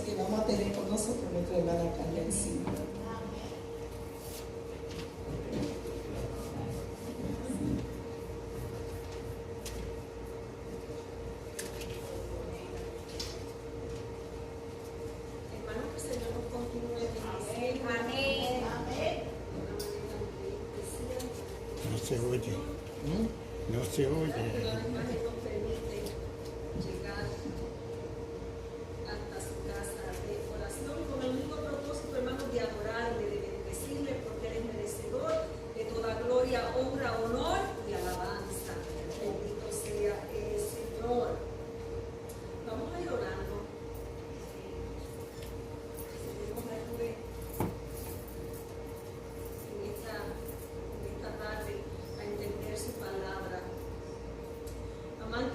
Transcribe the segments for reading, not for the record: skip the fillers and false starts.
que vamos a tener con nosotros nuestra hermana Carla encima. No se oye. No se oye.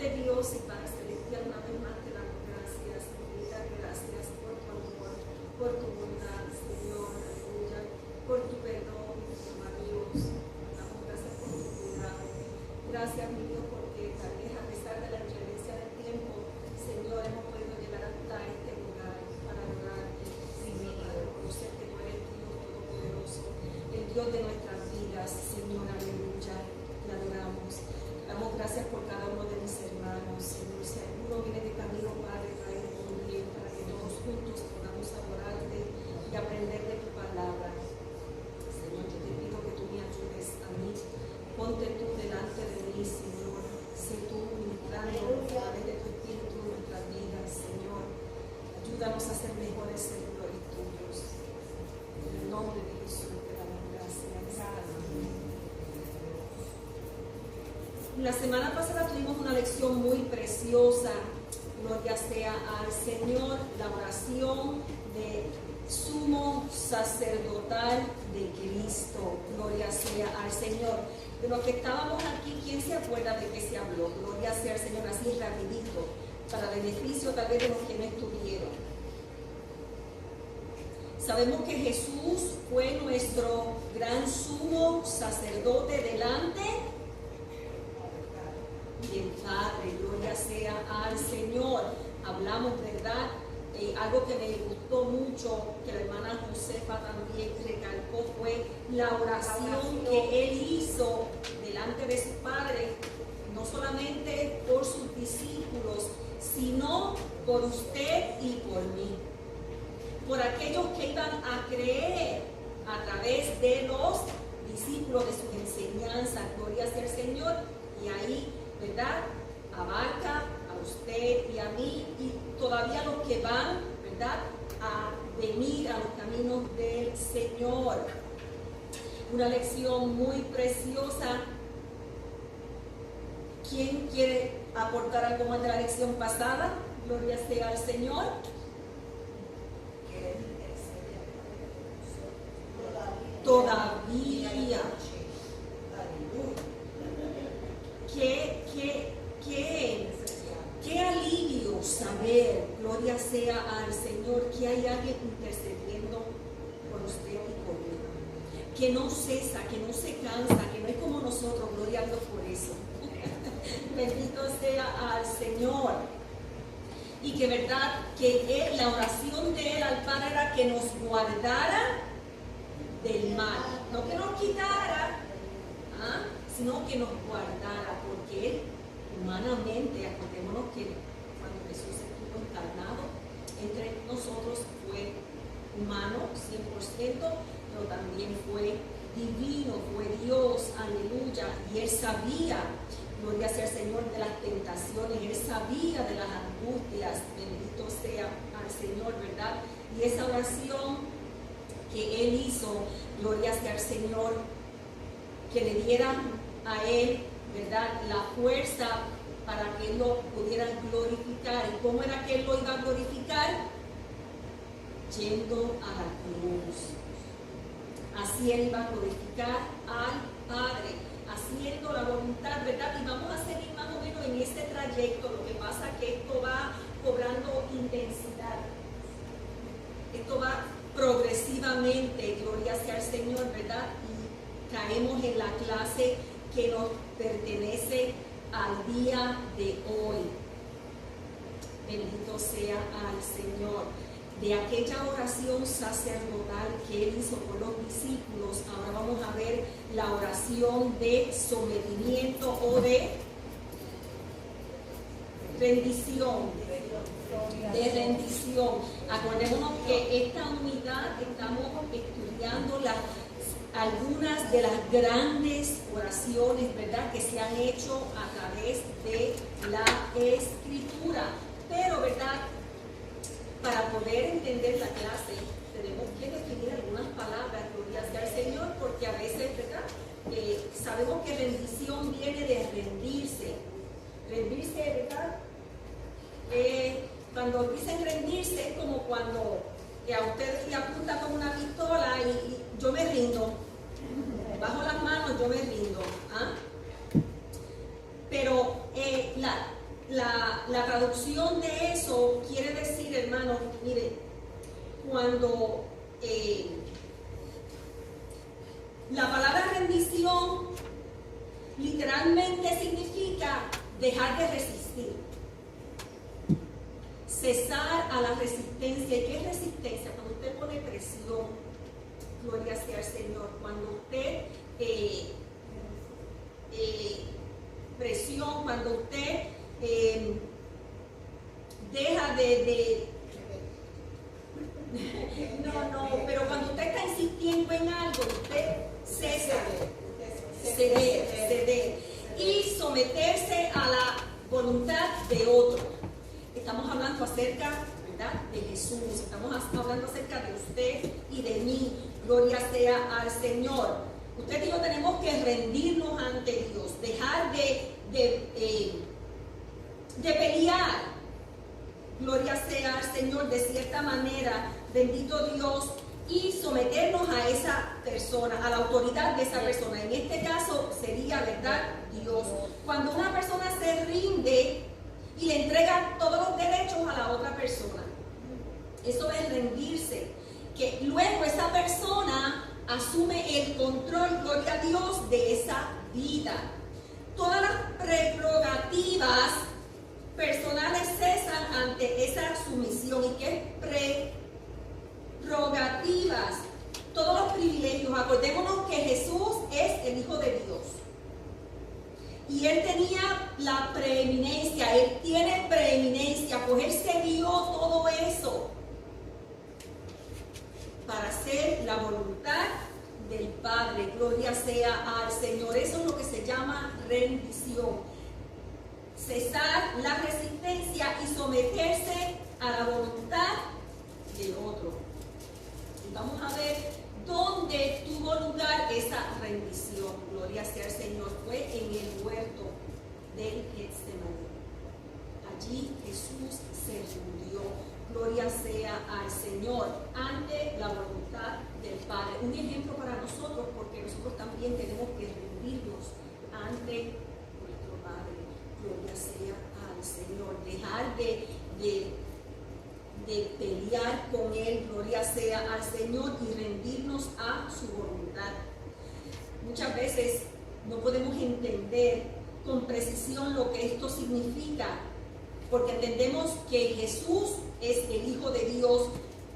Dios y Padre Celestial, una vez más te damos gracias, vida, gracias por tu amor, por tu bondad, Señor, aleluya, por tu perdón, ama Dios, damos gracias por tu cuidado. Gracias, mi Dios, porque tal vez a pesar de la inclemencia del tiempo, Señor, hemos podido llegar hasta este lugar para adorarte, Señor, para reconocer que tú eres Dios Todopoderoso, el Dios de nuestras vidas, Señor, aleluya, te adoramos. Damos gracias por cada uno de mis hermanos, Señor. Si alguno viene de camino, Padre, trae muy bien para que todos juntos podamos adorarte y aprender de tu palabra. Señor, yo te pido que tú me ayudes a mí. Ponte tú delante de mí, Señor. Sé tú ministrando a través de tu espíritu en nuestras vidas, Señor. Ayúdanos a ser mejores servidores tuyos. En el nombre de Jesús te damos gracias. La semana pasada tuvimos una lección muy preciosa, gloria sea al Señor, la oración de sumo sacerdotal de Cristo, gloria sea al Señor. De los que estábamos aquí, ¿quién se acuerda de qué se habló? Gloria sea al Señor, así rapidito, para beneficio tal vez de los que no estuvieron. Sabemos que Jesús fue nuestro gran sumo sacerdote delante y el Padre, gloria sea al Señor. Hablamos, ¿verdad? Algo que me gustó mucho, que la hermana Josefa también recalcó, fue la oración que él hizo delante de su Padre, no solamente por sus discípulos, sino por usted y por mí, por aquellos que iban a creer a través de los discípulos, de sus enseñanzas, gloria sea al Señor. Y ahí, ¿verdad?, abarca a usted y a mí y todavía los que van, ¿verdad?, a venir a los caminos del Señor. Una lección muy preciosa. ¿Quién quiere aportar algo más de la lección pasada? Gloria sea al Señor. Todavía. Qué alivio saber, gloria sea al Señor, que hay alguien intercediendo por usted y por mí, que no cesa, que no se cansa, que no es como nosotros, gloria a Dios por eso. Bendito sea al Señor. Y que verdad, que la oración de Él al Padre era que nos guardara del mal, no que nos quitara, sino que nos guardara, porque Él humanamente, acordémonos que cuando Jesús estuvo encarnado entre nosotros fue humano 100%, pero también fue divino, fue Dios, aleluya, y Él sabía, gloria sea al Señor, de las tentaciones, Él sabía de las angustias, bendito sea al Señor, ¿verdad? Y esa oración que Él hizo, gloria sea al Señor, que le diera a Él, ¿verdad?, la fuerza para que Él lo pudiera glorificar. ¿Y cómo era que Él lo iba a glorificar? Yendo a la cruz. Así Él iba a glorificar al Padre, haciendo la voluntad, ¿verdad? Y vamos a seguir más o menos en este trayecto. Lo que pasa es que esto va cobrando intensidad. Esto va progresivamente, gloria sea al Señor, ¿verdad? Y caemos en la clase que nos pertenece al día de hoy. Bendito sea al Señor. de aquella oración sacerdotal que él hizo por los discípulos, ahora vamos a ver la oración de sometimiento o de rendición. De rendición. Acordémonos que esta unidad estamos estudiando algunas de las grandes oraciones, ¿verdad?, que se han hecho a través de la Escritura. Pero, ¿verdad?, para poder entender la clase, tenemos que definir algunas palabras, gloria sea al Señor, porque a veces, ¿verdad?, sabemos que rendición viene de rendirse. Rendirse, ¿verdad? Cuando dicen rendirse es como cuando a usted le apunta con una pistola y yo me rindo. Bajo las manos yo me rindo. ¿Ah? Pero la traducción de eso quiere decir, hermano, mire, cuando la palabra rendición literalmente significa dejar de resistir, cesar a la resistencia. ¿Y qué es resistencia? Cuando usted pone presión, gloria sea al Señor, cuando usted presión, cuando usted deja pero cuando usted está insistiendo en algo, usted cesa, ceder y someterse a la voluntad de otro. Estamos hablando acerca, ¿verdad?, de Jesús, estamos hablando acerca de usted y de mí, gloria sea al Señor. Usted y yo tenemos que rendirnos ante Dios, dejar de pelear, gloria sea al Señor, de cierta manera, bendito Dios, y someternos a esa persona, a la autoridad de esa persona. En este caso sería, ¿verdad?, Dios. Cuando una persona se rinde y le entrega todos los derechos a la otra persona, eso es rendirse, que luego esa persona asume el control, gloria a Dios, de esa vida. Todas las prerrogativas personales cesan ante esa sumisión. ¿Y qué es prerrogativas? Todos los privilegios. Acordémonos que Jesús es el Hijo de Dios. Y Él tenía la preeminencia, Él tiene preeminencia, pues Él se dio todo eso para hacer la voluntad del Padre. Gloria sea al Señor. Eso es lo que se llama rendición. Cesar la resistencia y someterse a la voluntad del otro. Y vamos a ver dónde tuvo lugar esa rendición. Gloria sea al Señor. Fue en el huerto del Getsemaní. Allí Jesús se rindió. Gloria sea al Señor, ante la voluntad del Padre. Un ejemplo para nosotros, porque nosotros también tenemos que rendirnos ante nuestro Padre. Gloria sea al Señor. Dejar de pelear con Él, gloria sea al Señor, y rendirnos a su voluntad. Muchas veces no podemos entender con precisión lo que esto significa, porque entendemos que Jesús es el Hijo de Dios,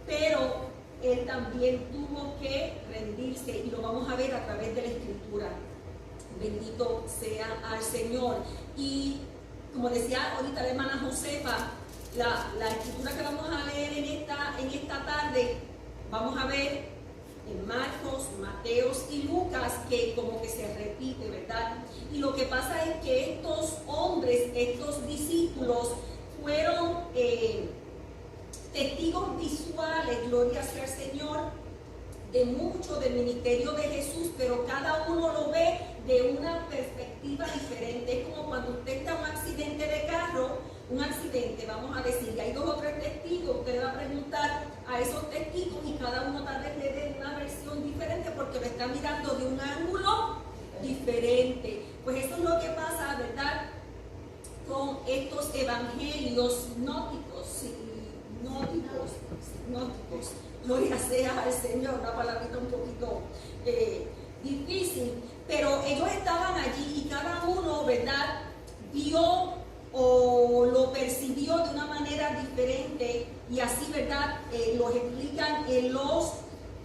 pero Él también tuvo que rendirse, y lo vamos a ver a través de la Escritura. Bendito sea al Señor. Y como decía ahorita la hermana Josefa, la escritura que vamos a leer en esta tarde, vamos a ver en Marcos, Mateos y Lucas, que como que se repite, ¿verdad? Y lo que pasa es que estos hombres, estos discípulos, fueron testigos visuales, gloria sea al Señor, de mucho del ministerio de Jesús, pero cada uno lo ve de una perspectiva diferente. Es como cuando usted está en un accidente de carro, un accidente, vamos a decir, y hay 2 o 3 testigos, usted va a preguntar a esos testigos y cada uno tal vez le dé una versión diferente porque lo está mirando de un ángulo diferente. Pues eso es lo que pasa, ¿verdad?, con estos evangelios gnósticos. Gloria sea al Señor, una palabrita un poquito difícil, pero ellos estaban allí y cada uno, ¿verdad?, vio o lo percibió de una manera diferente y así, ¿verdad? Los explican en los,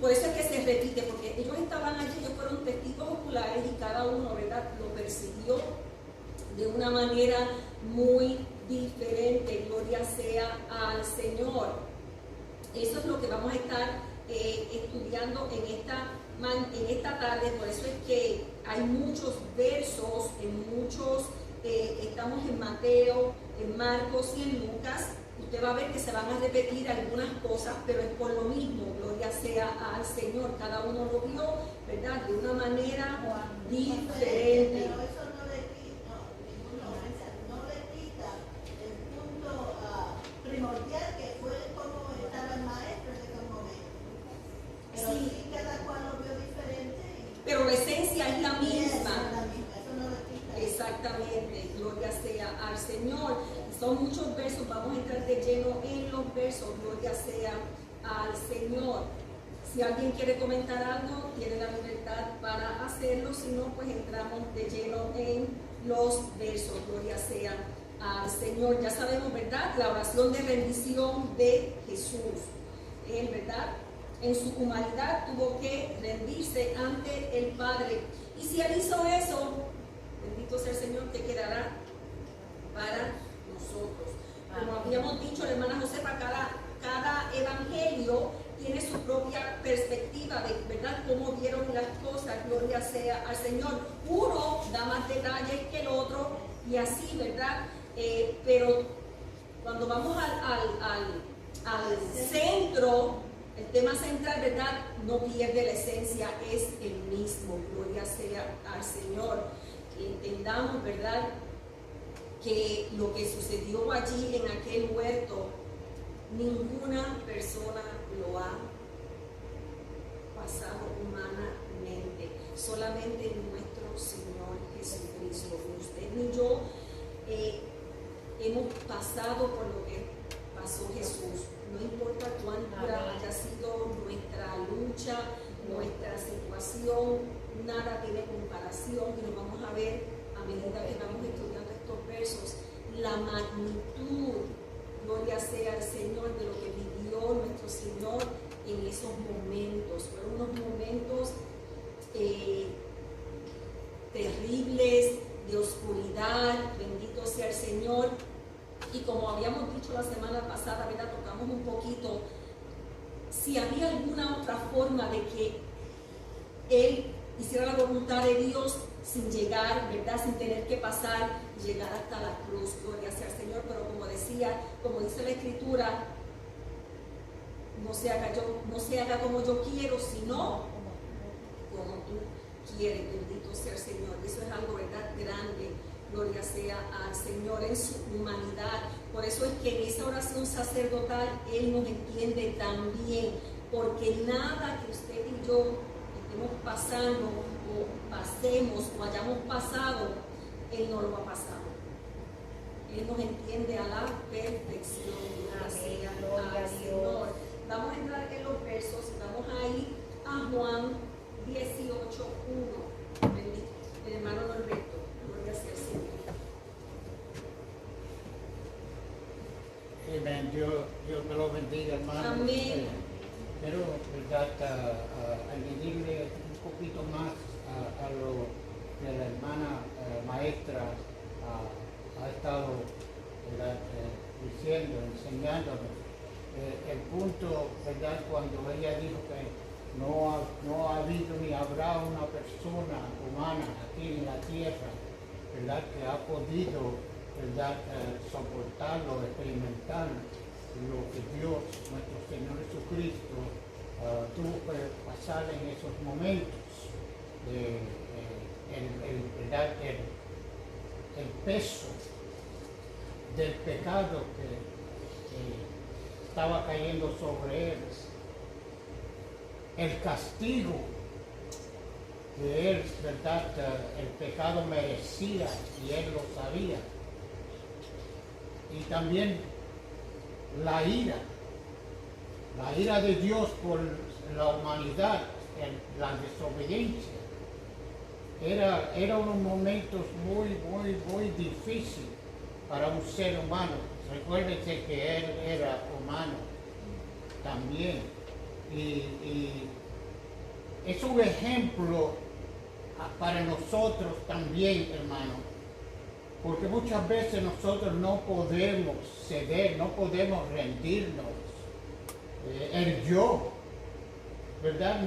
por eso es que se repite, porque ellos estaban allí, ellos fueron testigos oculares y cada uno, ¿verdad?, lo percibió de una manera muy diferente. Gloria sea al Señor. Eso es lo que vamos a estar estudiando en esta tarde. Por eso es que hay muchos versos, estamos en Mateo, en Marcos y en Lucas. Usted va a ver que se van a repetir algunas cosas, pero es por lo mismo. Gloria sea al Señor. Cada uno lo vio, ¿verdad?, de una manera diferente. Pero eso no le quita, no le quita el punto primordial que fue cómo estaba el maestro en ese momento. Pero sí, cada cual lo vio diferente. Pero la esencia es la misma. Eso no le quita. Exactamente, gloria sea al Señor. Son muchos versos, vamos a entrar de lleno en los versos, gloria sea al Señor. Si alguien quiere comentar algo, tiene la libertad para hacerlo, si no, pues entramos de lleno en los versos, gloria sea al Señor. Ya sabemos, ¿verdad?, la oración de rendición de Jesús. Él, ¿verdad?, en su humanidad tuvo que rendirse ante el Padre. Y si Él hizo eso, bendito sea el Señor, que quedará para nosotros. Como habíamos dicho, la hermana Josefa, cada evangelio tiene su propia perspectiva de, ¿verdad?, cómo vieron las cosas. Gloria sea al Señor. Uno da más detalles que el otro y así, ¿verdad? Pero cuando vamos al centro, el tema central, ¿verdad?, no pierde la esencia, es el mismo. Gloria sea al Señor. Entendamos, ¿verdad?, que lo que sucedió allí en aquel huerto, ninguna persona lo ha pasado humanamente, solamente nuestro Señor Jesucristo. Ni usted ni yo hemos pasado por lo que pasó Jesús. No importa cuán dura haya sido nuestra lucha, nuestra situación, nada tiene comparación, y nos vamos a ver a medida que vamos estudiando estos versos, la magnitud, gloria sea al Señor, de lo que vivió nuestro Señor en esos momentos. Fueron unos momentos terribles, de oscuridad, bendito sea el Señor. Y como habíamos dicho la semana pasada, ¿verdad?, tocamos un poquito, si había alguna otra forma de que Él hiciera la voluntad de Dios sin llegar, ¿verdad?, sin tener que pasar, llegar hasta la cruz, gloria sea al Señor. Pero como decía, como dice la Escritura, no se haga como yo quiero, sino como tú quieres, bendito sea el Señor. Eso es algo, ¿verdad?, grande. Gloria sea al Señor en su humanidad. Por eso es que en esa oración sacerdotal Él nos entiende también, porque nada que usted y yo estemos pasando o pasemos o hayamos pasado, Él no lo ha pasado. Él nos entiende a la perfección. Gloria al Señor. Vamos a entrar en los versos, vamos a ir a Juan 18:1. El hermano Norberto. Gloria sea al Señor. Amén. Dios me lo bendiga, hermano. Amén. Pero, ¿verdad?, añadirle un poquito más a lo que la hermana maestra ha estado, ¿verdad?, diciendo, enseñándonos. El punto, ¿verdad?, cuando ella dijo que no ha habido ni habrá una persona humana aquí en la tierra, ¿verdad?, que ha podido, ¿verdad?, soportarlo, experimentar lo que Dios, nuestro Señor Jesucristo, tuvo que pasar en esos momentos. ¿Verdad?, el peso del pecado que estaba cayendo sobre él, el castigo que él, ¿verdad?, el pecado merecía y él lo sabía, y también la ira de Dios por la humanidad, la desobediencia. Era unos momentos muy difíciles para un ser humano. Recuérdense que él era humano, también. Y es un ejemplo para nosotros también, hermano, porque muchas veces nosotros no podemos ceder, no podemos rendirnos. El yo, ¿verdad?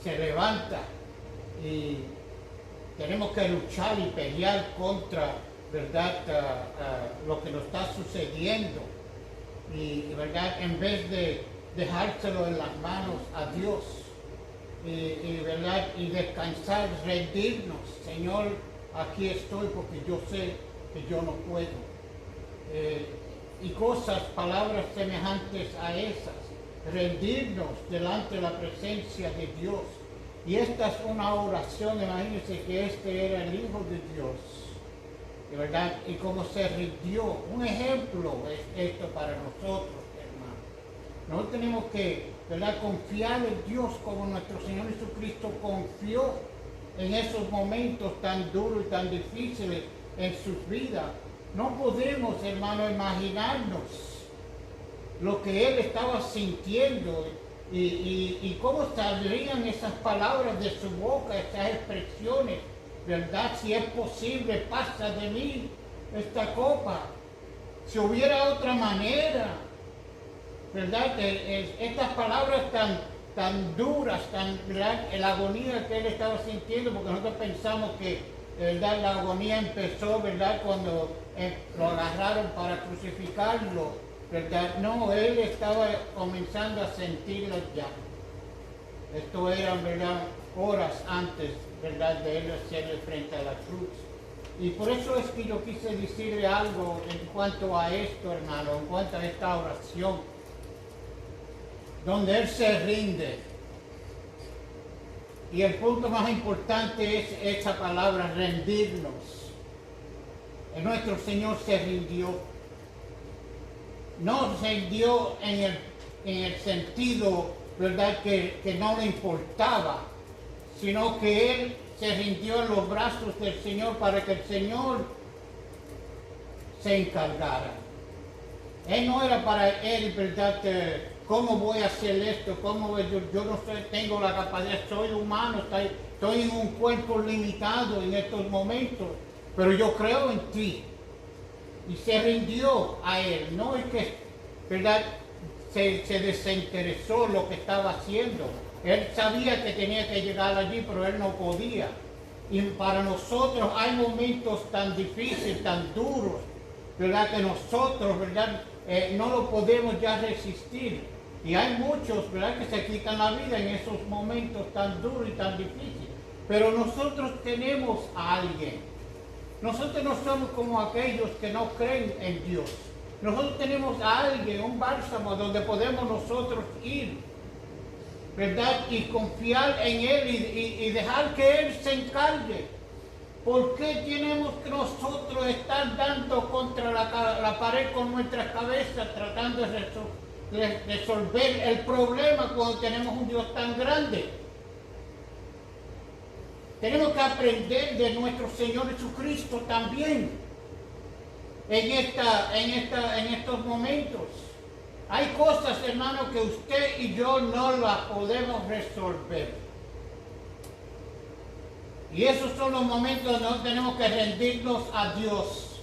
Se levanta y tenemos que luchar y pelear contra, ¿verdad? Lo que nos está sucediendo. Y, ¿verdad? En vez de dejárselo en las manos a Dios ¿verdad? Y descansar, rendirnos. Señor, aquí estoy porque yo sé que yo no puedo. Y palabras semejantes a esas. Rendirnos delante de la presencia de Dios. Y esta es una oración, imagínense que este era el Hijo de Dios. De verdad, y cómo se rindió. Un ejemplo es esto para nosotros, hermanos. Nosotros tenemos que, ¿verdad?, confiar en Dios como nuestro Señor Jesucristo confió en esos momentos tan duros y tan difíciles en sus vidas. No podemos, hermano, imaginarnos lo que Él estaba sintiendo y cómo saldrían esas palabras de su boca, esas expresiones, ¿verdad? Si es posible, pasa de mí esta copa. Si hubiera otra manera, ¿verdad? Estas palabras tan duras, ¿verdad? La agonía que él estaba sintiendo, porque nosotros pensamos que, ¿verdad?, la agonía empezó, ¿verdad?, cuando lo agarraron para crucificarlo, ¿verdad? No, él estaba comenzando a sentirla ya. Esto eran, ¿verdad?, horas antes, ¿verdad?, de él hacerle frente a la cruz. Y por eso es que yo quise decirle algo en cuanto a esto, hermano, en cuanto a esta oración, donde él se rinde. Y el punto más importante es esa palabra, rendirnos. Nuestro Señor se rindió. No se rindió en el sentido, ¿verdad?, que no le importaba, sino que Él se rindió en los brazos del Señor para que el Señor se encargara. Él no era para Él, ¿verdad?, ¿cómo voy a hacer esto? Yo no sé, tengo la capacidad, soy humano, estoy en un cuerpo limitado en estos momentos, pero yo creo en ti. Y se rindió a Él, no es que, ¿verdad?, se desinteresó lo que estaba haciendo. Él sabía que tenía que llegar allí, pero él no podía. Y para nosotros hay momentos tan difíciles, tan duros, ¿verdad?, que nosotros, ¿verdad?, no lo podemos ya resistir. Y hay muchos, ¿verdad?, que se quitan la vida en esos momentos tan duros y tan difíciles. Pero nosotros tenemos a alguien. Nosotros no somos como aquellos que no creen en Dios. Nosotros tenemos a alguien, un bálsamo donde podemos nosotros ir, ¿verdad?, y confiar en Él y dejar que Él se encargue. ¿Por qué tenemos que nosotros estar dando contra la pared con nuestras cabezas tratando de resolver el problema cuando tenemos un Dios tan grande? Tenemos que aprender de nuestro Señor Jesucristo también en estos momentos. Hay cosas, hermano, que usted y yo no las podemos resolver. Y esos son los momentos donde tenemos que rendirnos a Dios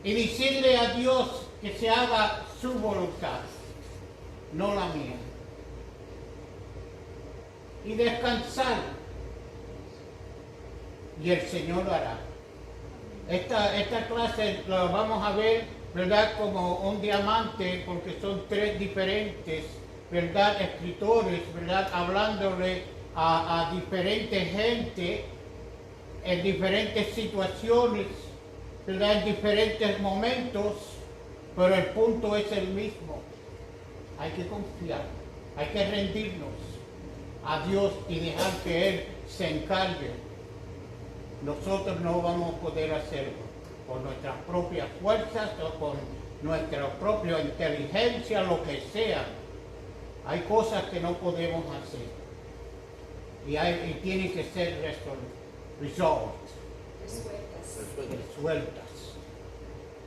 y decirle a Dios que se haga su voluntad, no la mía. Y descansar. Y el Señor lo hará. Esta clase la vamos a ver, ¿verdad?, como un diamante, porque son tres diferentes, ¿verdad?, escritores, ¿verdad?, hablándole a diferentes gente en diferentes situaciones, ¿verdad?, en diferentes momentos, pero el punto es el mismo. Hay que confiar, hay que rendirnos a Dios y dejar que Él se encargue. Nosotros no vamos a poder hacerlo con nuestras propias fuerzas o con nuestra propia inteligencia, lo que sea. Hay cosas que no podemos hacer y tienen que ser resueltas.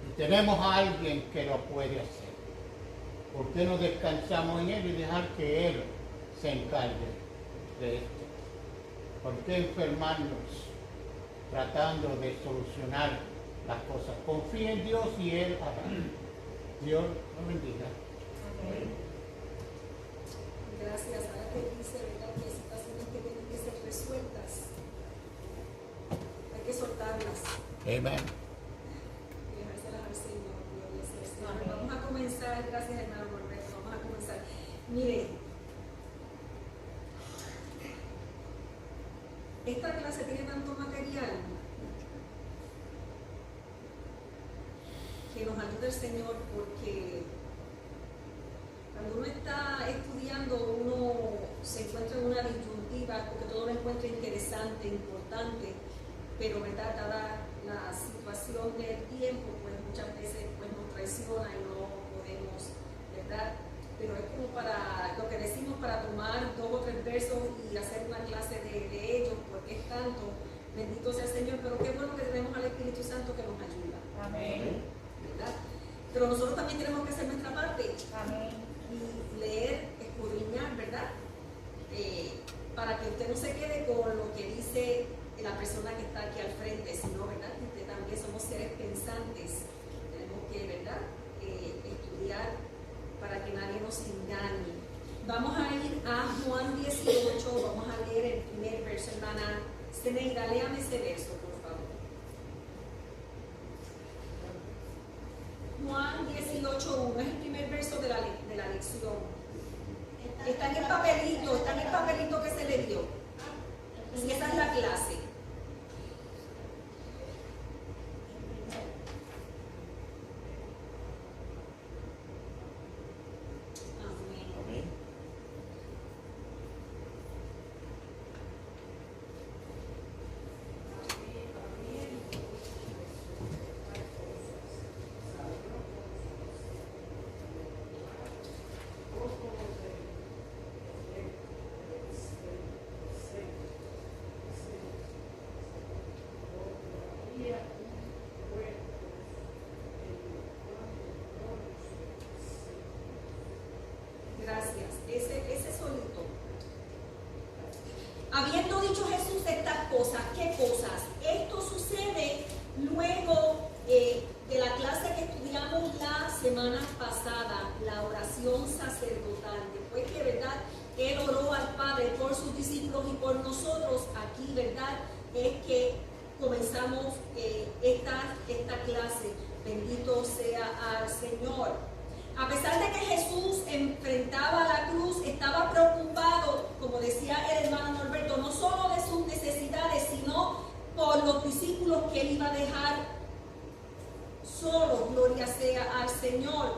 Y tenemos a alguien que lo puede hacer. ¿Por qué no descansamos en Él y dejar que Él se encargue de esto? ¿Por qué enfermarnos tratando de solucionar las cosas? Confía en Dios y Él hará. Dios lo bendiga. Gracias. Ahora que dice, ¿verdad?, que hay situaciones que tienen que ser resueltas. Hay que soltarlas. Amén. Y dejárselas al Señor. Gloria sea al Señor. Vamos a comenzar. Gracias, hermano Norberto. Vamos a comenzar. Mire, esta clase tiene tanto material que nos ayuda el Señor, porque cuando uno está estudiando, uno se encuentra en una disyuntiva, porque todo lo encuentra interesante, importante, pero ¿verdad?, dada la situación del tiempo, pues muchas veces pues, nos traiciona y no podemos, ¿verdad? Pero es como para, lo que decimos, para tomar 2 o 3 versos y hacer una clase de ellos, porque es tanto. Bendito sea el Señor, pero qué bueno que tenemos al Espíritu Santo que nos ayuda. Amén. ¿Verdad? Pero nosotros también tenemos que hacer nuestra parte. Amén. Y leer, escudriñar, ¿verdad? Para que usted no se quede con lo que dice la persona que está aquí al frente, sino, ¿verdad?, que usted también somos seres pensantes. Tenemos que, ¿verdad?, estudiar para que nadie nos engañe. Vamos a ir a Juan 18, vamos a leer el primer verso. Hermana Zeneida, léame ese verso, por favor. Juan 18:1 es el primer verso de la lección. Está en el papelito que se le dio. Y esa es la clase. Amén. Gracias. Ese solito. Habiendo dicho Jesús estas cosas, ¿qué cosas? Esto sucede luego de la clase que estudiamos la semana pasada, la oración sacerdotal. Después que, ¿verdad?, Él oró al Padre por sus discípulos y por nosotros, aquí, ¿verdad?, es que comenzamos esta clase. Bendito sea al Señor. A pesar de que Jesús enfrentaba la cruz, estaba preocupado, como decía el hermano Norberto, no solo de sus necesidades, sino por los discípulos que Él iba a dejar solos. Gloria sea al Señor.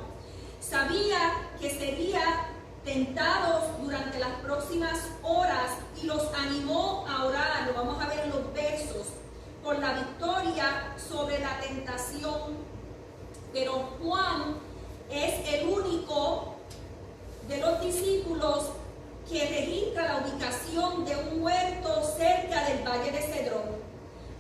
Sabía que sería tentados durante las próximas horas y los animó a orar, lo vamos a ver en los versos, por la victoria sobre la tentación. Pero Juan es el único de los discípulos que registra la ubicación de un huerto cerca del valle de Cedrón.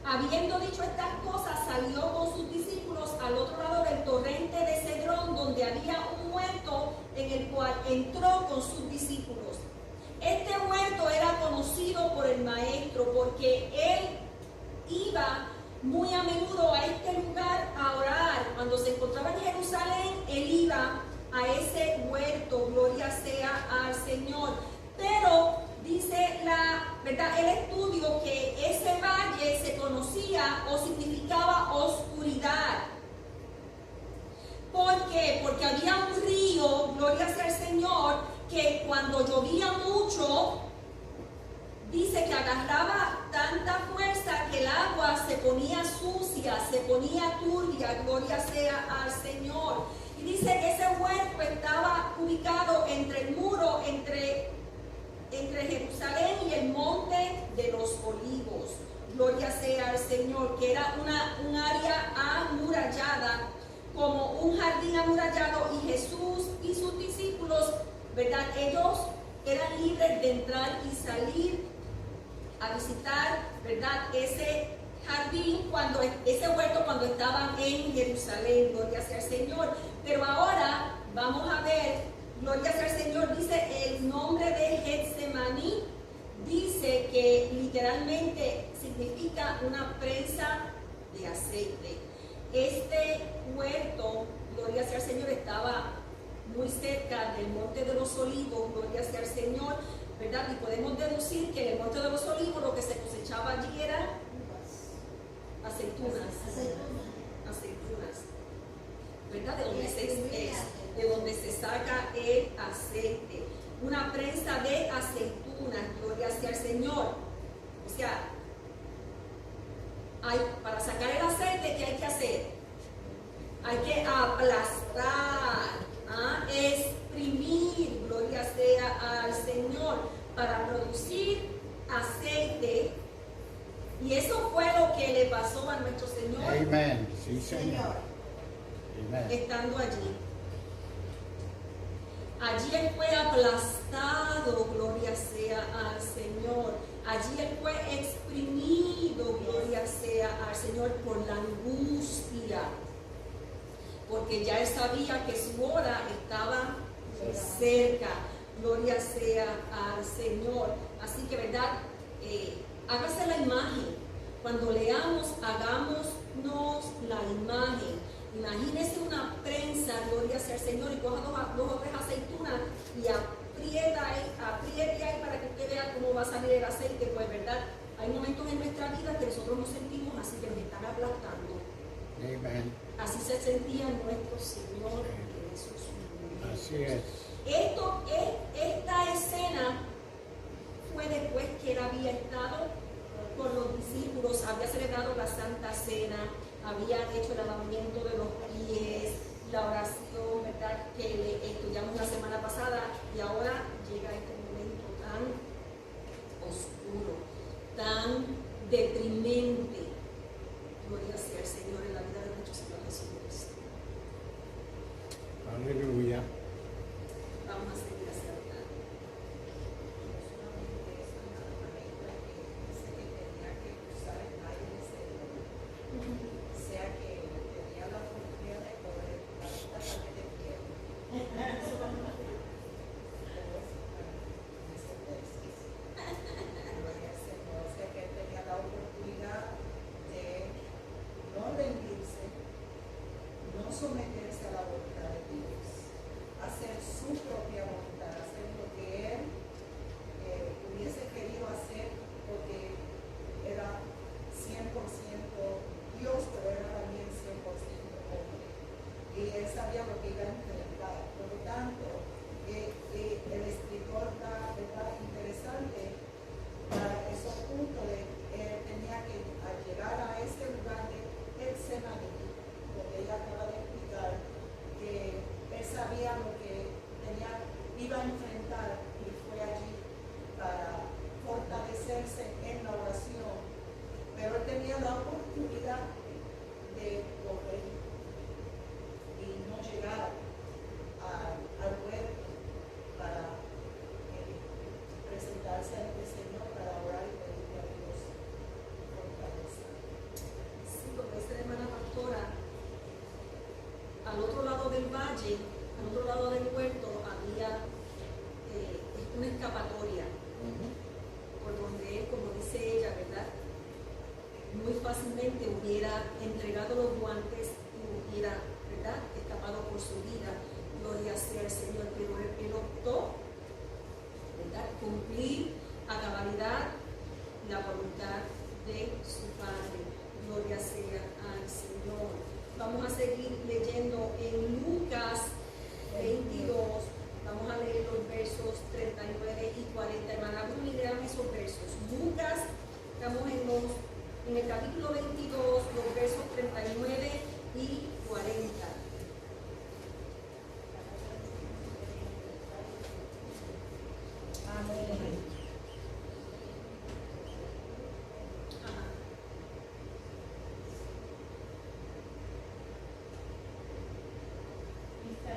Habiendo dicho estas cosas, salió con sus discípulos al otro lado del torrente de Cedrón, donde había un huerto en el cual entró con sus discípulos. Este huerto era conocido por el maestro porque él iba muy a menudo a este lugar a orar. Cuando se encontraba en Jerusalén, él iba a ese huerto. Gloria sea al Señor. Pero dice el estudio que ese valle se conocía o significaba oscuridad. ¿Por qué? Porque había un río, gloria sea al Señor, que cuando llovía mucho, dice que agarraba tanta fuerza que el agua se ponía sucia, se ponía turbia, gloria sea al Señor. Y dice que ese huerto estaba ubicado entre el muro, entre Jerusalén y el monte de los olivos. Gloria sea al Señor, que era un área amurallada, como un jardín amurallado, y Jesús y sus discípulos, ¿verdad?, ellos eran libres de entrar y salir a visitar, ¿verdad?, ese jardín, ese huerto cuando estaban en Jerusalén. Gloria sea al Señor. Pero ahora vamos a ver dice que literalmente significa una prensa de aceite. Este huerto, gloria sea al Señor, estaba muy cerca del Monte de los Olivos, gloria sea al Señor, ¿verdad? Y podemos deducir que en el Monte de los Olivos lo que se cosechaba allí era aceitunas, ¿verdad? De donde se saca el aceite. Una prensa de aceitunas, gloria sea al Señor. O sea, para sacar el aceite, ¿qué hay que hacer? Hay que aplastar, exprimir, gloria sea al Señor, para producir aceite. Y eso fue lo que le pasó a nuestro Señor. Amén. Sí, Señor. Amén. Estando allí. Allí Él fue aplastado, gloria sea al Señor. Allí Él fue exprimido, gloria sea al Señor, por la angustia. Porque ya Él sabía que su hora estaba cerca. Gloria sea al Señor. Así que, ¿verdad? Hágase la imagen. Cuando leamos, hagámonos la imagen. Imagínese una prensa, gloria sea al Señor, y coja dos o tres aceitunas y apriete ahí para que usted vea cómo va a salir el aceite. Pues, ¿verdad? Hay momentos en nuestra vida que nosotros nos sentimos así, que nos están aplastando. Amén. Así se sentía nuestro Señor Jesús. Así es. Esta escena fue después que Él había estado con los discípulos, había celebrado la Santa Cena, había hecho el lavamiento de los pies, la oración, ¿verdad?, que estudiamos la semana pasada, y ahora llega este momento tan oscuro, tan deprimente. Gloria sea el Señor en la vida de nuestro Señor Jesucristo. Aleluya. Vamos a seguir hacia adelante. Sea que tenía la oportunidad de poder esta parte de pie. O sea que tenía la oportunidad de no rendirse, no someterse a la voluntad de Dios, hacer su propia voluntad, hacer lo que Él hubiese querido hacer, porque era 100% Dios, pero era también 100% hombre. Y Él sabía lo que iba a enfrentar. Por lo tanto, el escritor está interesante para esos puntos de tenía que al llegar a este lugar de Getsemaní, donde ella acaba de explicar que él sabía lo que iba a enfrentar, y fue allí para fortalecerse en la oración, pero él tenía la oportunidad de correr y no llegar al huerto para presentarse ante el Señor para orar y pedirle a Dios fortaleza. Sí, como dice la hermana pastora, al otro lado del valle, al otro lado del huerto, había una escapatoria por donde él, como dice ella, ¿verdad?, muy fácilmente hubiera entregado los guantes y hubiera, ¿verdad?, escapado por su vida. Gloria sea al Señor. Pero él optó, ¿verdad?, cumplir a cabalidad la voluntad de su Padre. Gloria sea al Señor. Vamos a seguir leyendo en Lucas 22. Vamos a leer los versos 39 y 40. Hermana Bruni, lean esos versos. Lucas, estamos en el capítulo 22, los versos 39 y 40. Amén. Ajá. Está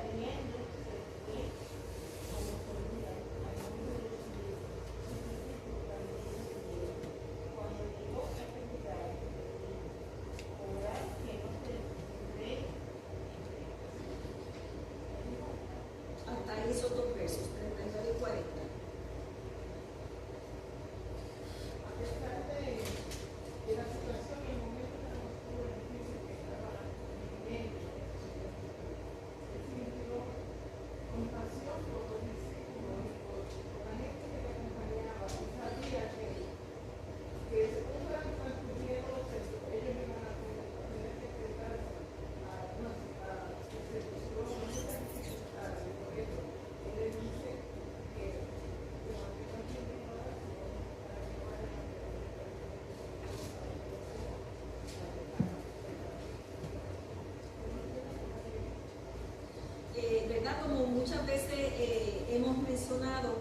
mencionado,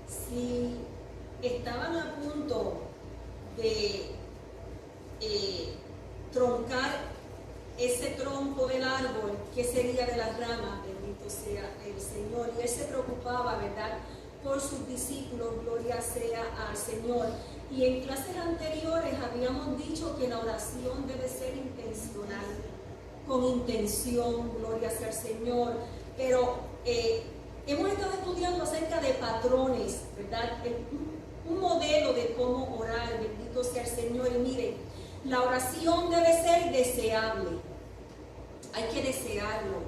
si estaban a punto de troncar ese tronco del árbol, ¿qué sería de las ramas? Bendito sea el Señor. Y él se preocupaba, ¿verdad?, por sus discípulos, gloria sea al Señor. Y en clases anteriores habíamos dicho que la oración debe ser intencional, con intención, gloria sea al Señor. Pero hemos estado estudiando acerca de patrones, ¿verdad? Un modelo de cómo orar, bendito sea el Señor. Y miren, la oración debe ser deseable, hay que desearlo,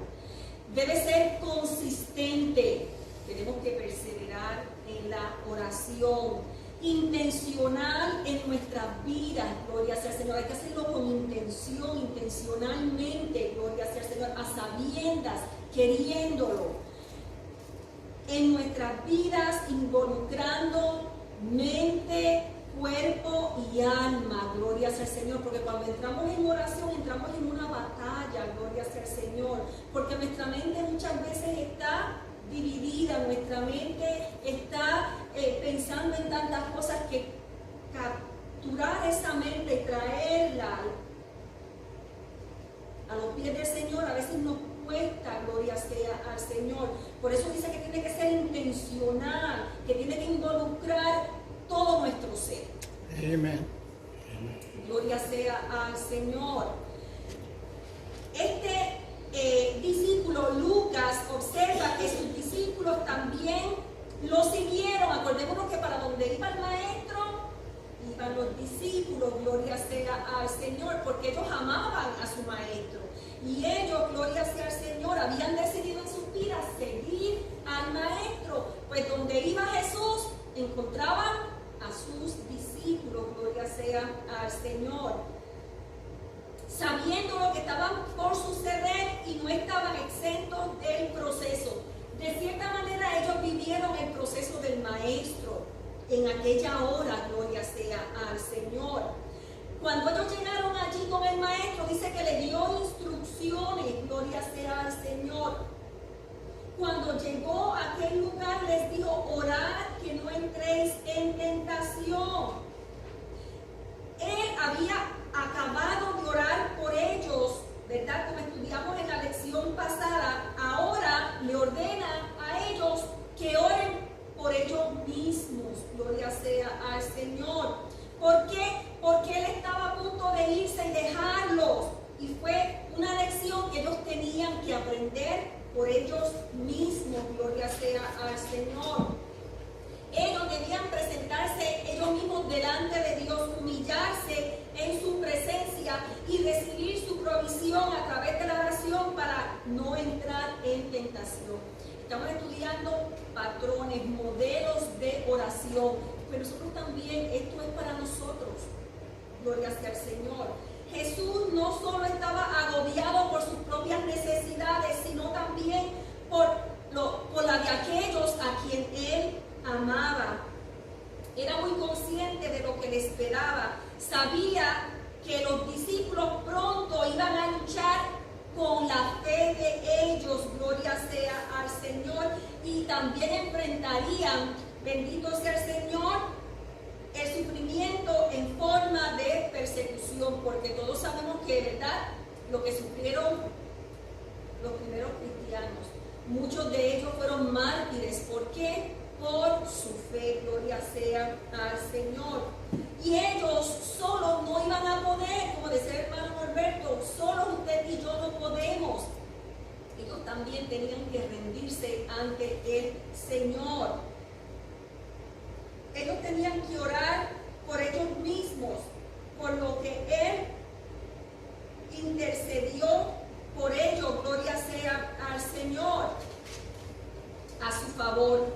debe ser consistente, tenemos que perseverar en la oración, intencional en nuestras vidas, gloria sea al Señor, hay que hacerlo con intención, intencionalmente, gloria sea al Señor, a sabiendas, queriéndolo, en nuestras vidas, involucrando mente, cuerpo y alma, gloria sea al Señor, porque cuando entramos en oración, entramos en una batalla, gloria sea al Señor, porque nuestra mente muchas veces está dividida, nuestra mente está pensando en tantas cosas que capturar esa mente y traerla a los pies del Señor a veces nos cuesta, gloria sea al Señor. Por eso dice que tiene que ser intencional, que tiene que involucrar todo nuestro ser. Amén. Gloria sea al Señor. Este discípulo, Lucas, observa que sus discípulos también lo siguieron. Acordémonos que para donde iba el maestro, iban los discípulos, gloria sea al Señor, porque ellos amaban a su maestro. Y ellos, gloria sea al Señor, habían decidido en sus vidas seguir al maestro. Pues donde iba Jesús, encontraban a sus discípulos, gloria sea al Señor, sabiendo lo que estaban por suceder y no estaban exentos del proceso. De cierta manera ellos vivieron el proceso del maestro en aquella hora, gloria sea al Señor. Cuando ellos llegaron allí con el maestro, dice que le dio instrucciones, gloria sea al Señor. Cuando llegó a aquel lugar les dijo, orad que no entréis en tentación. Él había acabado de orar por ellos, ¿verdad? Como estudiamos en la lección pasada, ahora le ordena a ellos que oren por ellos mismos, gloria sea al Señor. ¿Por qué? Porque él estaba a punto de irse y dejarlos, y fue una lección que ellos tenían que aprender por ellos mismos, gloria sea al Señor. Ellos debían presentarse ellos mismos delante de Dios, humillarse en su presencia y recibir su provisión a través de la oración para no entrar en tentación. Estamos estudiando patrones, modelos de oración, pero nosotros también, esto es para nosotros, gloria sea al Señor. Jesús no solo estaba agobiado por sus propias necesidades, sino también por la de aquellos a quien él amaba. Era muy consciente de lo que le esperaba. Sabía que los discípulos pronto iban a luchar con la fe de ellos, gloria sea al Señor, y también enfrentarían, bendito sea el Señor, el sufrimiento en forma de persecución, porque todos sabemos que, ¿verdad?, lo que sufrieron los primeros cristianos, muchos de ellos fueron mártires. ¿Por qué? Por su fe, gloria sea al Señor. Y ellos solos no iban a poder, como decía el hermano Norberto, solo usted y yo no podemos. Ellos también tenían que rendirse ante el Señor. Ellos tenían que orar por ellos mismos, por lo que Él intercedió por ellos, gloria sea al Señor, a su favor.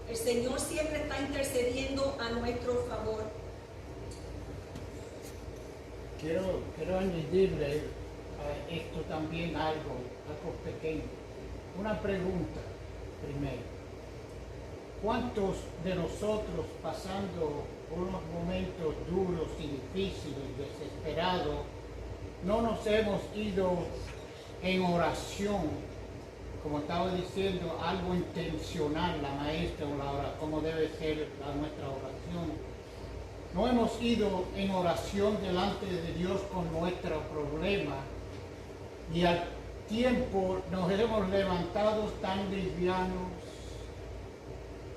El Señor siempre está intercediendo a nuestro favor. Quiero añadirle a esto también algo pequeño. Una pregunta primero. ¿Cuántos de nosotros, pasando por unos momentos duros y difíciles, desesperados, no nos hemos ido en oración como estaba diciendo, algo intencional, la maestra, cómo debe ser nuestra oración. No hemos ido en oración delante de Dios con nuestro problema y al tiempo nos hemos levantado tan livianos,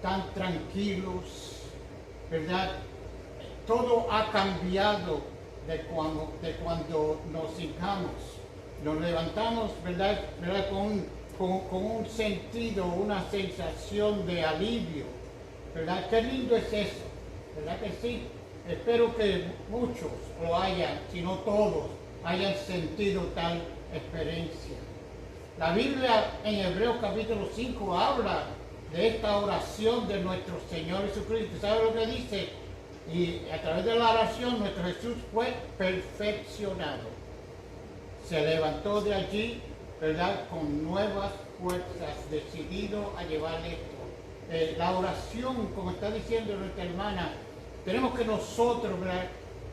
tan tranquilos, ¿verdad? Todo ha cambiado de cuando nos hincamos. Nos levantamos, ¿verdad? Con un sentido, una sensación de alivio, ¿verdad? Qué lindo es eso, ¿verdad que sí? Espero que muchos lo hayan, si no todos, hayan sentido tal experiencia. La Biblia en Hebreos capítulo 5 habla de esta oración de nuestro Señor Jesucristo. ¿Sabe lo que dice? Y a través de la oración nuestro Jesús fue perfeccionado. Se levantó de allí, ¿verdad? Con nuevas fuerzas, decidido a llevar esto. La oración, como está diciendo nuestra hermana, tenemos que nosotros, ¿verdad?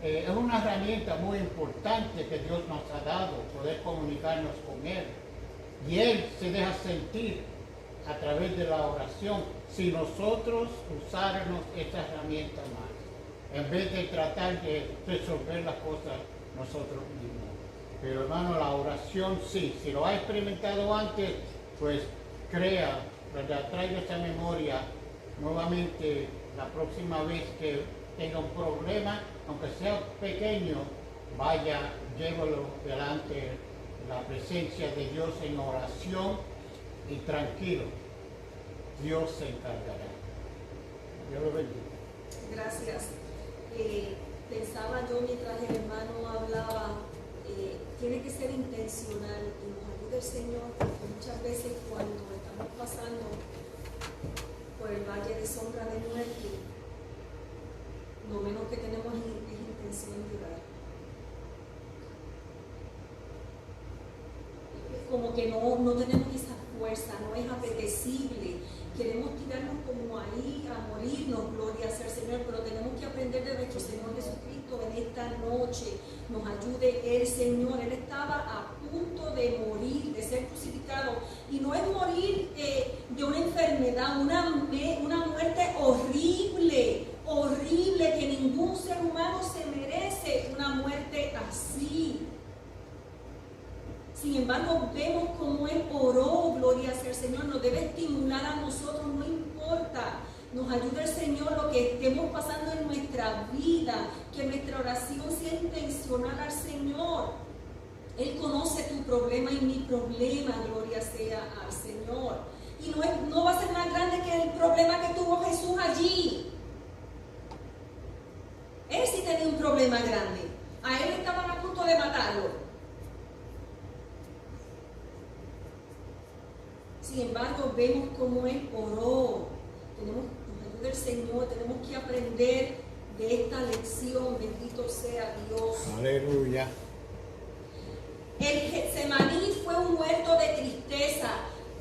Es una herramienta muy importante que Dios nos ha dado, poder comunicarnos con Él. Y Él se deja sentir a través de la oración si nosotros usáramos esta herramienta más, en vez de tratar de resolver las cosas nosotros mismos. Pero hermano, la oración sí, si lo ha experimentado antes, pues crea, ¿verdad? Traiga esa memoria nuevamente la próxima vez que tenga un problema, aunque sea pequeño, vaya, llévalo delante la presencia de Dios en oración y tranquilo. Dios se encargará. Dios lo bendiga. Gracias. Pensaba yo mientras el hermano hablaba, tiene que ser intencional y nos ayude el Señor, porque muchas veces cuando estamos pasando por el valle de sombra de muerte, lo menos que tenemos es intención de orar. Como que no tenemos esa fuerza, no es apetecible. Queremos tirarnos como ahí a morirnos, gloria sea al Señor, pero tenemos que aprender de nuestro Señor Jesucristo en esta noche. Nos ayude el Señor. Él estaba a punto de morir, de ser crucificado. Y no es morir de una enfermedad, una muerte horrible, horrible, que ningún ser humano se merece una muerte así. Sin embargo, vemos cómo Él oró, gloria sea al Señor, nos debe estimular a nosotros, no importa, nos ayuda el Señor lo que estemos pasando en nuestra vida, que nuestra oración sea intencional al Señor. Él conoce tu problema y mi problema, gloria sea al Señor. Y no va a ser más grande que el problema que tuvo Jesús allí. Él sí tenía un problema grande, a Él estaban a punto de matarlo. Sin embargo, vemos cómo Él oró. Nos ayuda el Señor, tenemos que aprender de esta lección. Bendito sea Dios. Aleluya. El Getsemaní fue un huerto de tristeza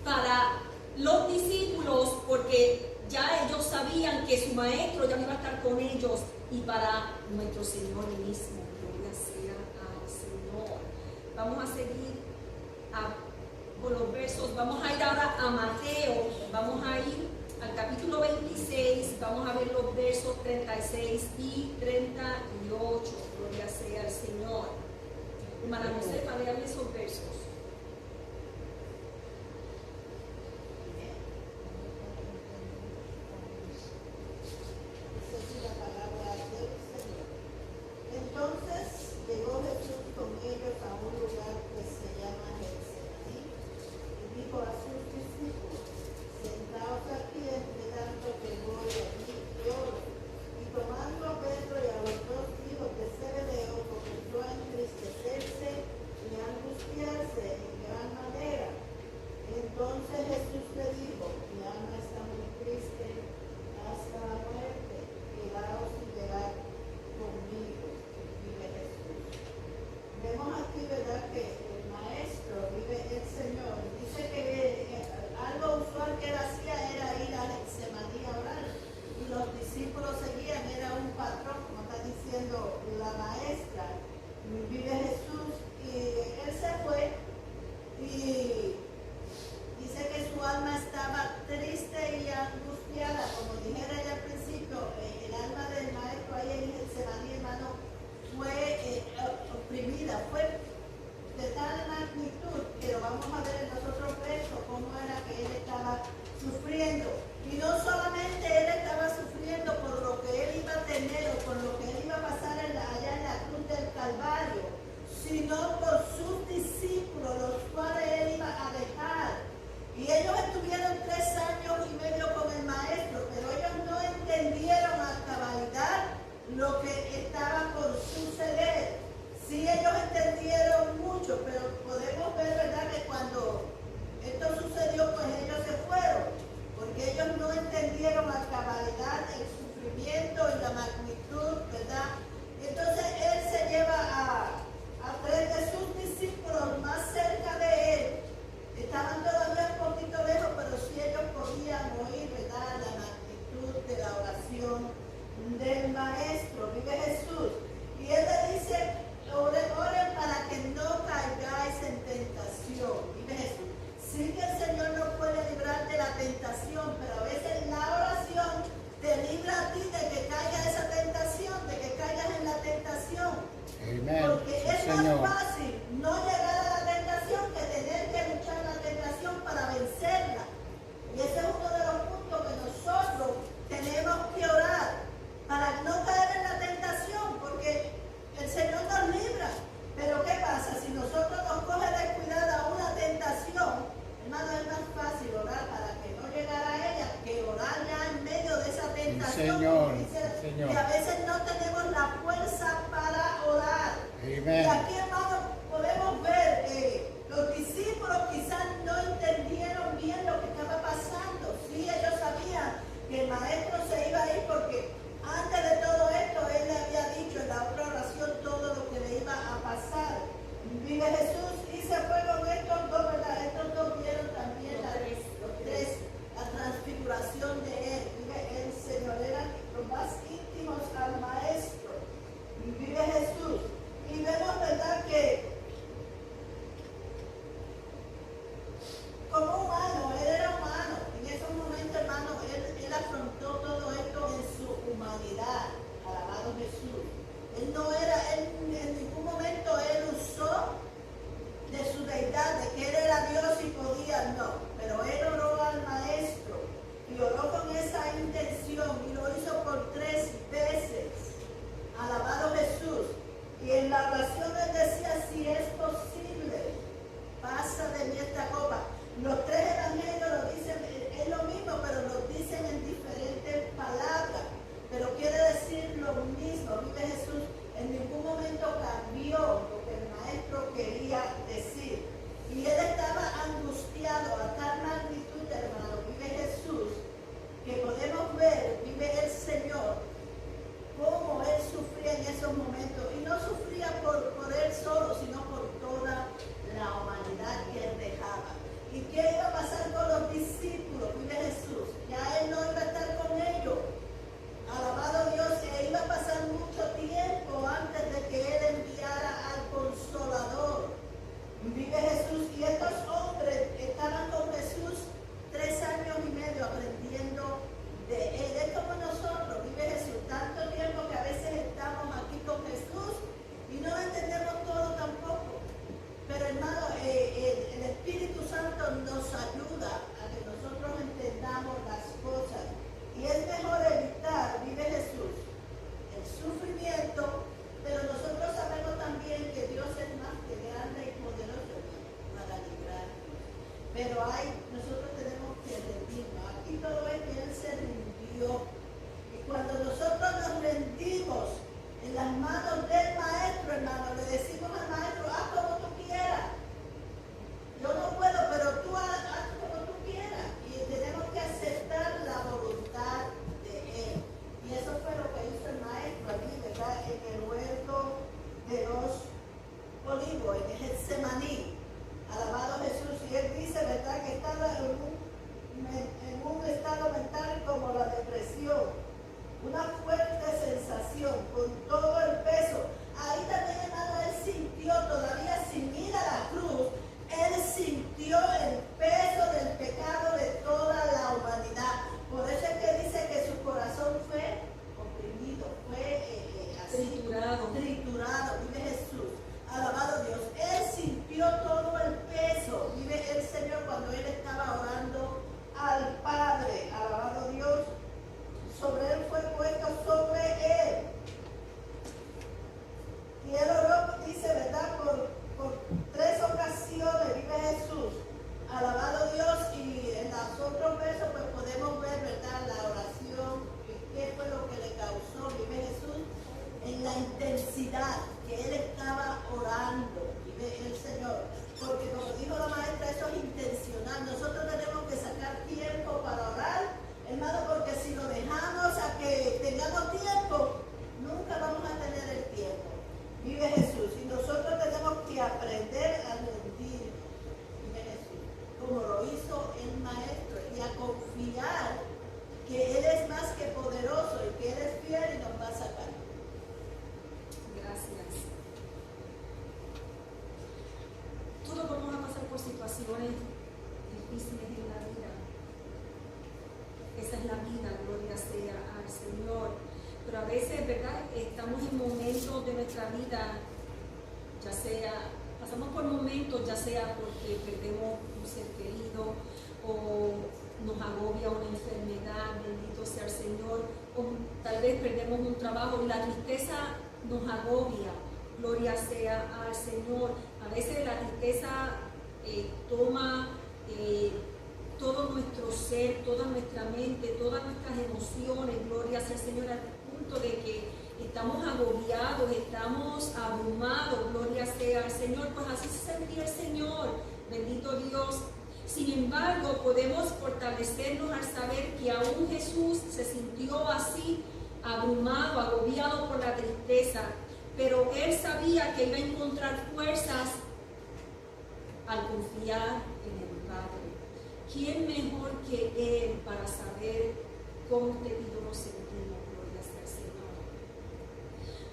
para los discípulos, porque ya ellos sabían que su maestro ya no iba a estar con ellos, y para nuestro Señor mismo. Gloria sea al Señor. Vamos a seguir con los versos. Vamos a ir ahora a Mateo, vamos a ir al capítulo 26, vamos a ver los versos 36 y 38. Gloria sea al Señor. Hermana Josefa, léame esos versos. Entonces llegó Jesús con ellos a un lugar que se llama Getsemaní y dijo a sus discípulos: sentaos aquí entre tanto que voy allí y oro. Y tomando a Pedro y a los dos hijos de Zebedeo, comenzó a entristecerse y a angustiarse lo que estaba por suceder. Sí, ellos entendieron mucho, pero podemos ver, ¿verdad?, que cuando esto sucedió, pues ellos se fueron, porque ellos no entendieron a cabalidad el sufrimiento y la magnitud, ¿verdad? Entonces él se lleva a 3 de sus discípulos más cerca de él. Estaban todavía un poquito lejos, pero sí ellos podían oír, ¿verdad?, la magnitud de la oración del Maestro. Vive Jesús. Y él le dice: oren para que no caigáis en tentación. Vive Jesús. Sí que el Señor nos puede librar de la tentación, pero a veces la oración te libra a ti de que caigas esa tentación, de que caigas en la tentación. Amen. Porque Sí, es Señor. más fácil no llegar a la tentación que tener que luchar la tentación para vencerla. Y ese es uno de los puntos que nosotros tenemos que orar para no caer en la tentación, porque el Señor nos libra. Pero ¿qué pasa? Si nosotros nos coge descuidada una tentación, hermano, es más fácil orar para que no llegara a ella que orar ya en medio de esa tentación. Señor, Como dice, sí, Señor. y a veces no tenemos la fuerza para orar. Y Amen. aquí, hermano, podemos ver los discípulos quizás no entendieron bien lo que estaba pasando. Sí, ellos sabían que el Maestro se iba a ir, porque antes de todo esto él le había dicho en la otra oración todo lo que le iba a pasar. Vive Jesús y se fue con estos dos, ¿verdad? Estos dos vieron también los tres, la transfiguración de él. Vive el Señor, eran los más íntimos que Él es más que poderoso y que Él es fiel y nos va a sacar. Gracias. Todos vamos a pasar por situaciones difíciles en la vida. Esa es la vida, gloria sea al Señor. Pero a veces, ¿verdad? Estamos en momentos de nuestra vida, ya sea, pasamos por momentos, ya sea porque perdemos un ser querido o nos agobia una enfermedad, bendito sea el Señor, o tal vez perdemos un trabajo y la tristeza nos agobia, gloria sea al Señor. A veces la tristeza toma todo nuestro ser, toda nuestra mente, todas nuestras emociones, gloria sea al Señor, al punto de que estamos agobiados, estamos abrumados, gloria sea al Señor. Pues así se sentía el Señor, bendito Dios. Sin embargo, podemos fortalecernos al saber que aún Jesús se sintió así, abrumado, agobiado por la tristeza, pero Él sabía que iba a encontrar fuerzas al confiar en el Padre. ¿Quién mejor que Él para saber cómo usted y yo nos sentimos, gloria sea al Señor?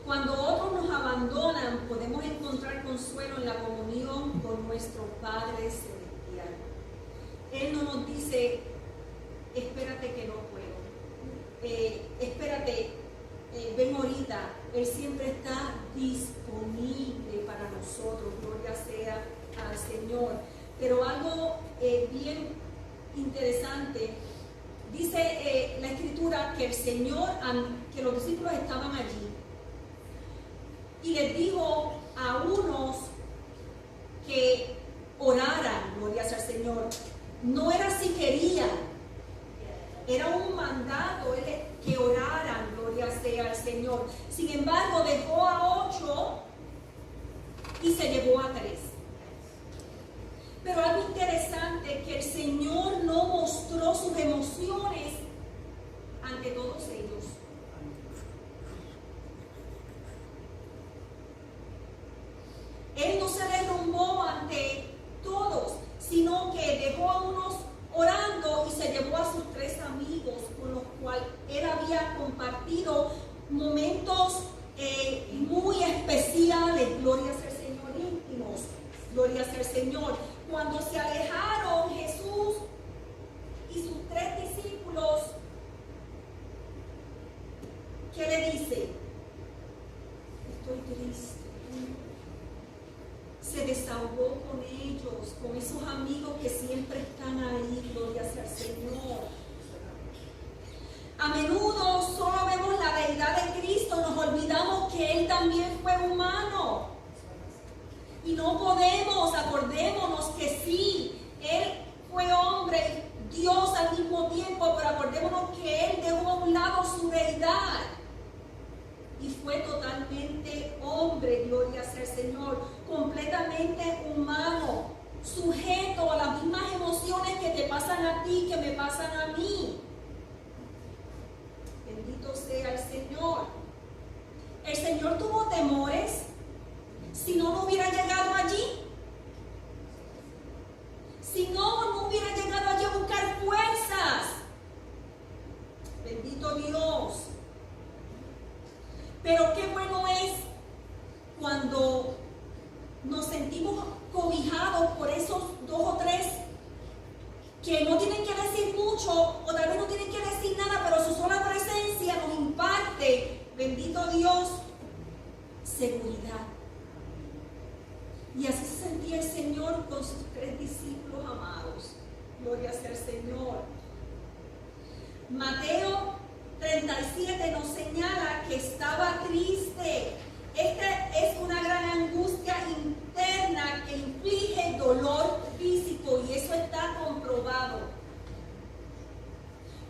Cuando otros nos abandonan, podemos encontrar consuelo en la comunión con nuestro Padre Celestial. Él no nos dice, espérate que no puedo, espérate, ven ahorita. Él siempre está disponible para nosotros, gloria sea al Señor. Pero algo bien interesante, dice la Escritura que el Señor, que los discípulos estaban allí y les dijo a unos que oraran, gloria sea al Señor. No era si querían, era un mandato que oraran, gloria sea al Señor. Sin embargo, dejó a 8 y se llevó a 3. Pero algo interesante, que el Señor no mostró sus emociones ante todos ellos. Él no se derrumbó ante todos, sino que dejó a unos orando y se llevó a sus 3 amigos con los cuales Él había compartido momentos muy especiales, gloria sea al Señor, íntimos, gloria sea al Señor. Cuando se alejaron Jesús y sus 3 discípulos, ¿qué le dice? Estoy triste. Se desahogó con ellos, con esos amigos que siempre están ahí, gloria sea al Señor. A menudo solo vemos la deidad de Cristo, nos olvidamos que Él también fue humano. Y no podemos, acordémonos que sí, Él fue hombre, Dios al mismo tiempo, pero acordémonos que Él dejó a un lado su deidad. Y fue totalmente hombre, gloria sea al Señor, completamente humano, sujeto a las mismas emociones que te pasan a ti, que me pasan a mí. Bendito sea el Señor. El Señor tuvo temores, si no, no hubiera llegado allí. Si no, no hubiera llegado allí a buscar fuerzas. Bendito Dios. Pero qué bueno es cuando nos sentimos cobijados por esos 2 o 3 que no tienen que decir mucho o tal vez no tienen que decir nada, pero su sola presencia nos imparte, bendito Dios, seguridad. Y así se sentía el Señor con sus 3 discípulos amados. Gloria sea al Señor. Mateo 37 nos señala que estaba triste. Esta es una gran angustia interna que inflige dolor físico y eso está comprobado.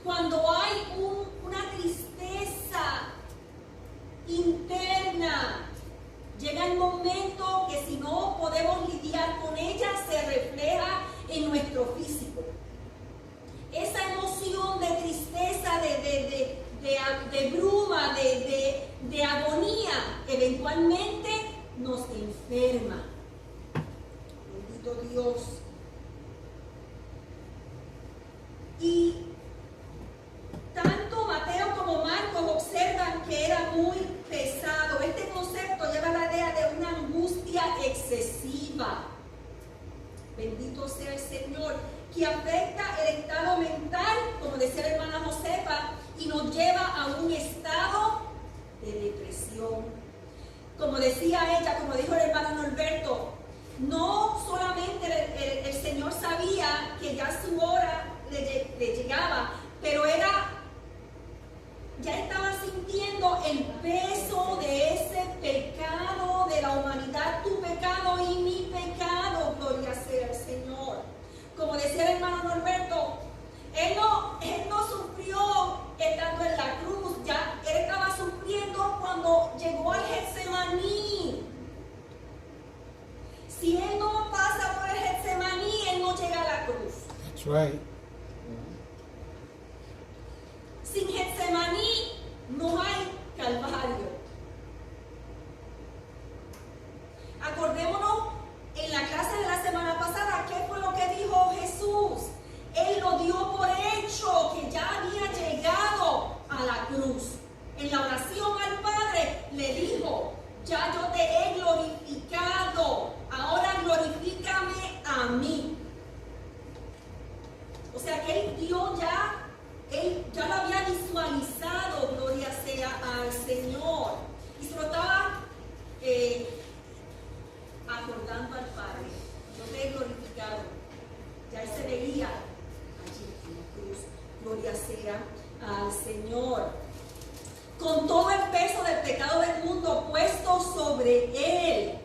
Cuando hay una tristeza interna, llega el momento que si no podemos lidiar con ella, se refleja en nuestro físico. Esa emoción de tristeza, de bruma, de agonía, eventualmente nos enferma. Bendito Dios. Y decía ella, como dijo el hermano Norberto, no solamente el Señor sabía que ya su hora le llegaba, pero ya estaba sintiendo el peso de ese pecado de la humanidad, tu pecado y mi pecado, gloria sea al Señor. Como decía el hermano Norberto, él no sufrió estando en la cruz, ya él estaba sufriendo cuando llegó al Getsemaní. Si él no pasa por el Getsemaní, él no llega a la cruz. That's right. Sin Getsemaní no hay Calvario. Acordémonos en la clase de la semana pasada, ¿qué fue lo que dijo Jesús? Él lo dio por hecho, que ya había llegado a la cruz. En la oración al Padre le dijo, ya yo te he glorificado, ahora glorifícame a mí. O sea que él ya lo había visualizado, gloria sea al Señor. Y se lo estaba acordando al Padre, yo te he glorificado. Ya él se veía allí en la cruz, gloria sea al Señor. Con todo el peso del pecado del mundo puesto sobre él,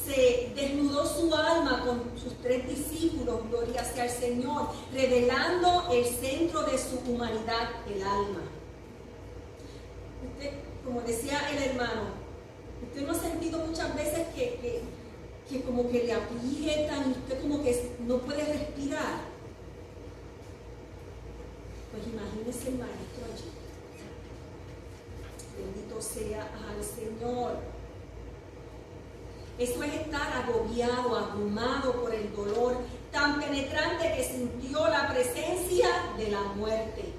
se desnudó su alma con sus 3 discípulos, gloria sea al Señor, revelando el centro de su humanidad, el alma. Usted, como decía el hermano, usted no ha sentido muchas veces que como que le aprietan y usted como que no puede respirar. Pues imagínese el maestro allí. Bendito sea al Señor. Eso es estar agobiado, abrumado por el dolor tan penetrante que sintió la presencia de la muerte.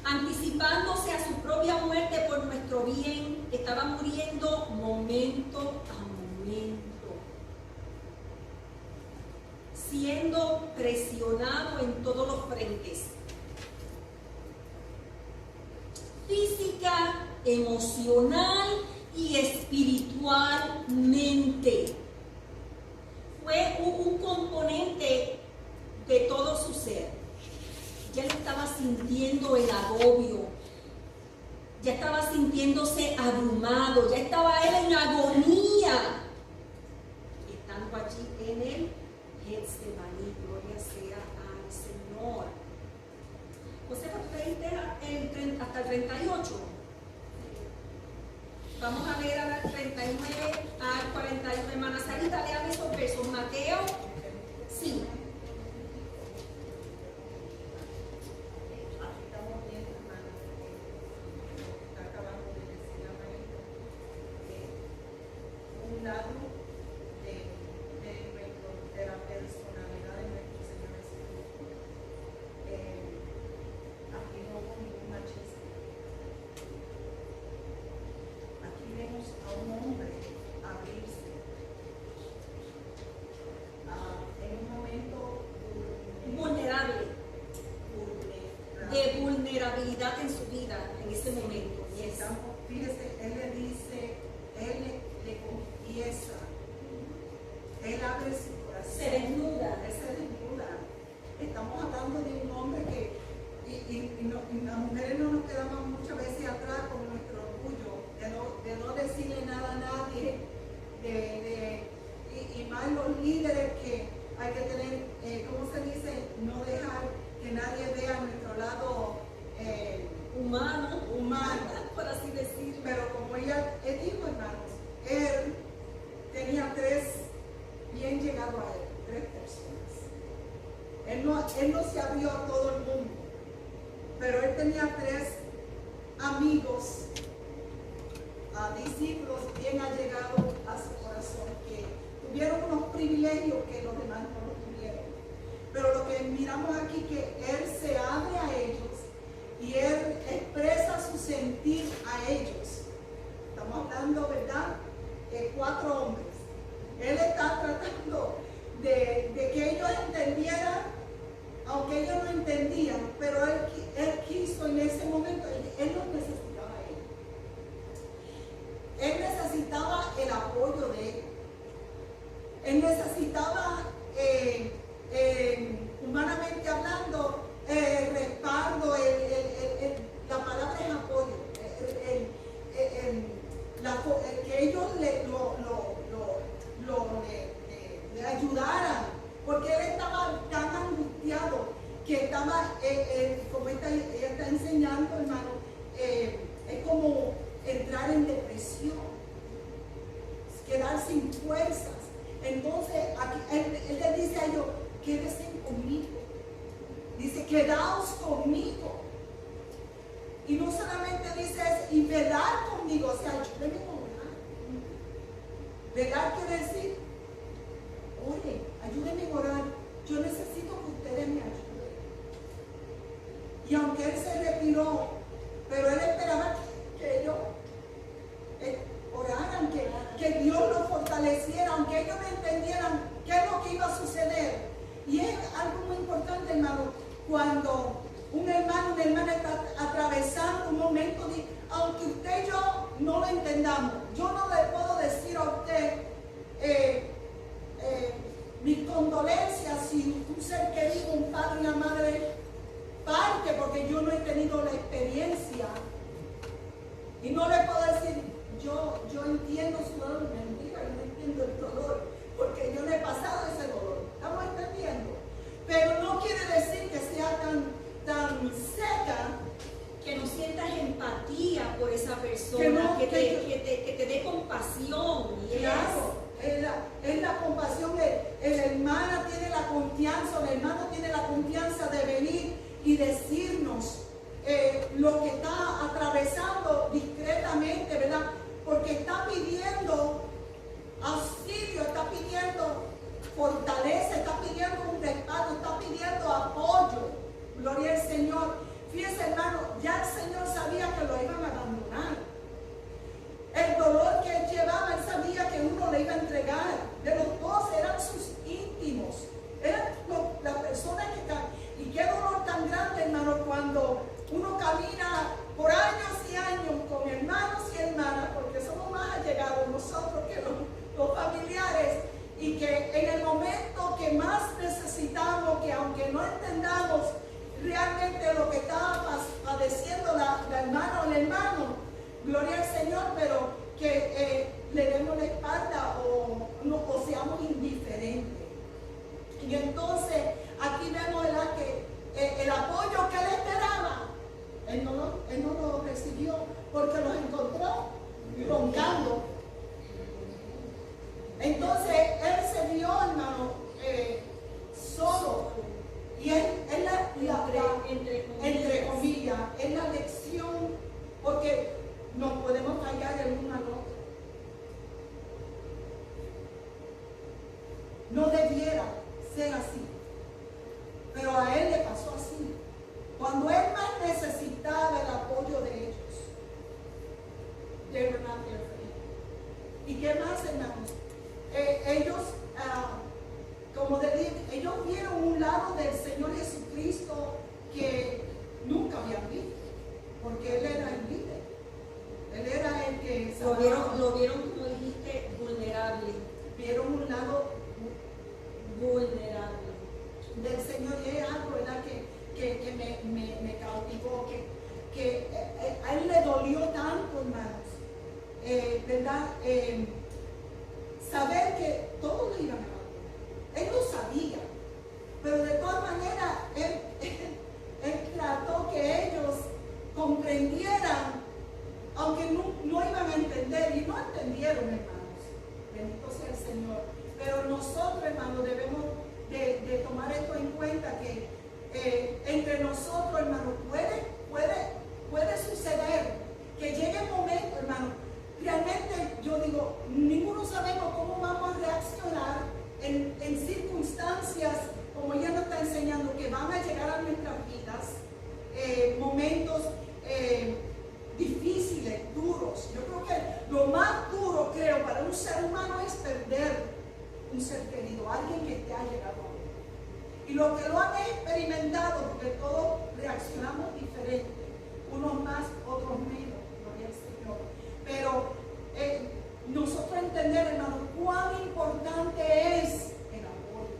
Anticipándose a su propia muerte por nuestro bien, estaba muriendo momento a momento, siendo presionado en todos los frentes, física, emocional y espiritualmente. Fue un componente de todo su ser. Ya él estaba sintiendo el agobio, ya estaba sintiéndose abrumado, ya estaba él en agonía, estando allí en el Getsemaní, gloria sea al Señor. Josefa, ¿tú leíste hasta el 38? Vamos a leer al 39 al 41. Hermana Sarita, lean esos versos. Mateo, sí. Estamos bien, hermano. Está acabando de decir la maestra. Un lado de la personalidad de nuestro Señor Jesucristo. Aquí no hubo ningún machismo. Aquí vemos a un hombre abrirse en un momento Vulnerable, de vulnerabilidad en su vida en ese momento. Y estamos, fíjese, él le dice, él le confiesa, él abre su corazón, Se desnuda. él se desnuda. Estamos hablando de un hombre que, y las mujeres no nos quedamos muchas veces atrás con nuestro orgullo, de no decirle nada a nadie, y más los líderes que hay que tener, ¿cómo se dice? No dejar que nadie vea nuestro lado Humano, por así decir. Pero como ella dijo, hermanos, él tenía 3 bien llegados a él, 3 personas. Él no se abrió a todo el mundo, pero él tenía 3 amigos, discípulos bien allegados a su corazón, que tuvieron unos privilegios que los demás no los tuvieron. Pero lo que miramos aquí, que él se abre a ellos y él expresa su sentir a ellos. Estamos hablando, ¿verdad?, de 4 hombres. Él está tratando de que ellos entendieran, aunque ellos no entendían, pero él quiso en ese momento, él los necesitaba a ellos. necesitaba, humanamente hablando, respaldo, la palabra es apoyo, que ellos le ayudaran, porque él estaba tan angustiado que estaba, como ella está enseñando, hermano, es como entrar en depresión, quedar sin fuerzas. Entonces, aquí, él le dice a ellos, quédense conmigo. Dice, quedaos conmigo. Y no solamente dice eso, y velar conmigo, o sea, ayúdenme a orar. Velar quiere decir, oye, ayúdenme a orar. Yo necesito que ustedes me ayuden. Y aunque él se retiró, pero él esperaba que ellos oraran, que Dios los fortaleciera, aunque ellos no entendieran qué es lo que iba a suceder. Y es algo muy importante, hermano, cuando un hermano, una hermana está atravesando un momento, aunque usted y yo no lo entendamos, yo no le puedo decir a usted mis condolencias si un ser querido, un padre y una madre parte, porque yo no he tenido la experiencia. Y no le puedo decir, yo entiendo su dolor, mentira, yo no entiendo el dolor, porque yo no he pasado ese dolor. ¿Estamos entendiendo? Pero no quiere decir que sea tan seca, que no sientas empatía por esa persona, que te dé compasión. Claro, es la compasión. El hermano tiene la confianza, el hermano tiene la confianza de venir y decirnos lo que está atravesando discretamente, ¿verdad? Porque está pidiendo auxilio, está pidiendo fortaleza, está pidiendo un respaldo, está pidiendo apoyo. Gloria al Señor. Fíjese, hermano, ya el Señor sabía que lo iban a abandonar. El dolor que él llevaba, él sabía que uno le iba a entregar. De los dos eran sus íntimos. Eran las personas que... Y qué dolor tan grande, hermano, cuando uno camina por años y años con hermanos y hermanas, porque somos más allegados nosotros que los familiares, y que en el momento que más necesitamos, que aunque no entendamos realmente lo que estaba padeciendo la hermana o el hermano, gloria al Señor, pero que le demos la espalda o seamos indiferentes. Y entonces aquí vemos, ¿verdad?, que el apoyo que él esperaba, él no lo recibió, porque los encontró roncando. Entonces él se vio, hermano, solo. Y entre comillas, es la lección, porque nos podemos fallar el uno al otro. No debiera ser así, pero a él le pasó así. Cuando él más necesitaba el apoyo de ellos, they were not there for him. ¿Y qué más, hermanos? Ellos, como dije, ellos vieron un lado del Señor Jesucristo que nunca habían visto, porque Él era el líder. Él era el que lo vieron, como dijiste, vulnerable. Vieron un lado vulnerable del Señor, y es algo, ¿verdad?, que me cautivó, que a Él le dolió tanto, hermanos, ¿verdad? Saber que todos lo iban a abandonar. Él lo sabía, pero de todas maneras él trató que ellos comprendieran, aunque no iban a entender, y no entendieron, hermanos. Bendito sea el Señor. Pero nosotros, hermanos, debemos de tomar esto en cuenta, que entre nosotros, hermanos, puede suceder que llegue el momento, hermanos. Realmente yo digo, ninguno sabemos cómo vamos a reaccionar en circunstancias, como ella nos está enseñando, que van a llegar a nuestras vidas, momentos difíciles, duros. Yo creo que lo más duro, creo, para un ser humano es perder un ser querido, alguien que te ha llegado a ti. Y los que lo han experimentado, porque todos reaccionamos diferente, unos más, otros menos, gloria al Señor. Pero nosotros entender, hermano, cuán importante es el apoyo,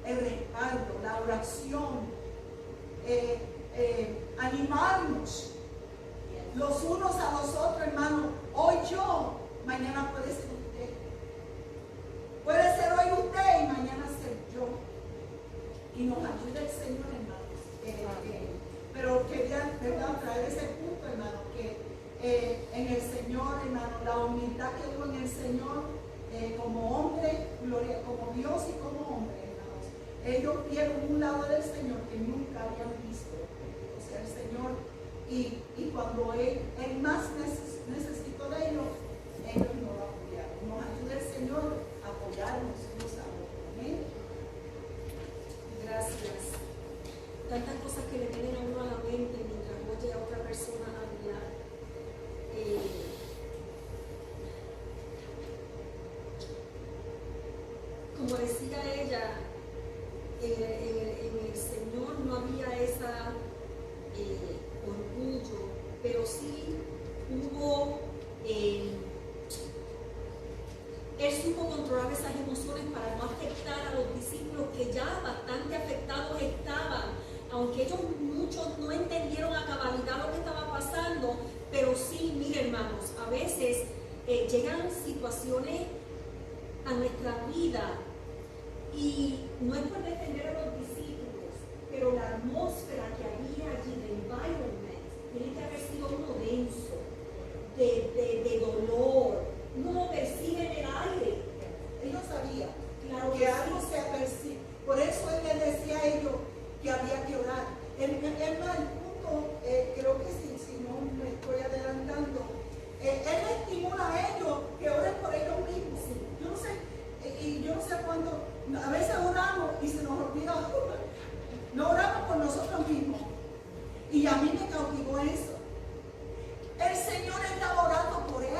el respaldo, la oración, animarnos los unos a los otros, hermano. Hoy yo, mañana puede ser usted. Puede ser hoy usted y mañana ser yo. Y nos ayuda el Señor, hermanos. Pero quería, ¿verdad?, traer ese punto, hermano, que en el Señor, hermano, la humildad que hubo en el Señor, como hombre, gloria, como Dios y como hombre, hermanos. Ellos vieron un lado del Señor que nunca habían visto. O sea, el Señor, y cuando él más necesitó de ellos no lo apoyaron. Nos ayuda el Señor a apoyarnos unos a otros. Amén. Gracias. Tantas cosas que le vienen a uno a la mente mientras oye a otra persona hablar. Como decía ella, en el Señor no había esa orgullo, pero sí hubo, él supo controlar esas emociones para no afectar a los discípulos que ya bastante afectados estaban, aunque ellos muchos no entendieron a cabalidad lo que estaba pasando, pero sí, mire, hermanos, a veces llegan situaciones a nuestra vida y no es por defender a los discípulos, pero la atmósfera que había allí, el environment, tiene que haber sido uno denso, de dolor. Uno lo percibe en el aire. Él no sabía, Claro que que algo sí. se percibe. Por eso él les decía a ellos que había que orar. El punto, creo que si no me estoy adelantando, él les estimula a ellos que oren por ellos mismos. Yo no sé, y yo no sé cuándo, a veces oramos y se nos olvida, no oramos por nosotros mismos. Y a mí me cautivó eso. El Señor estaba orando por él.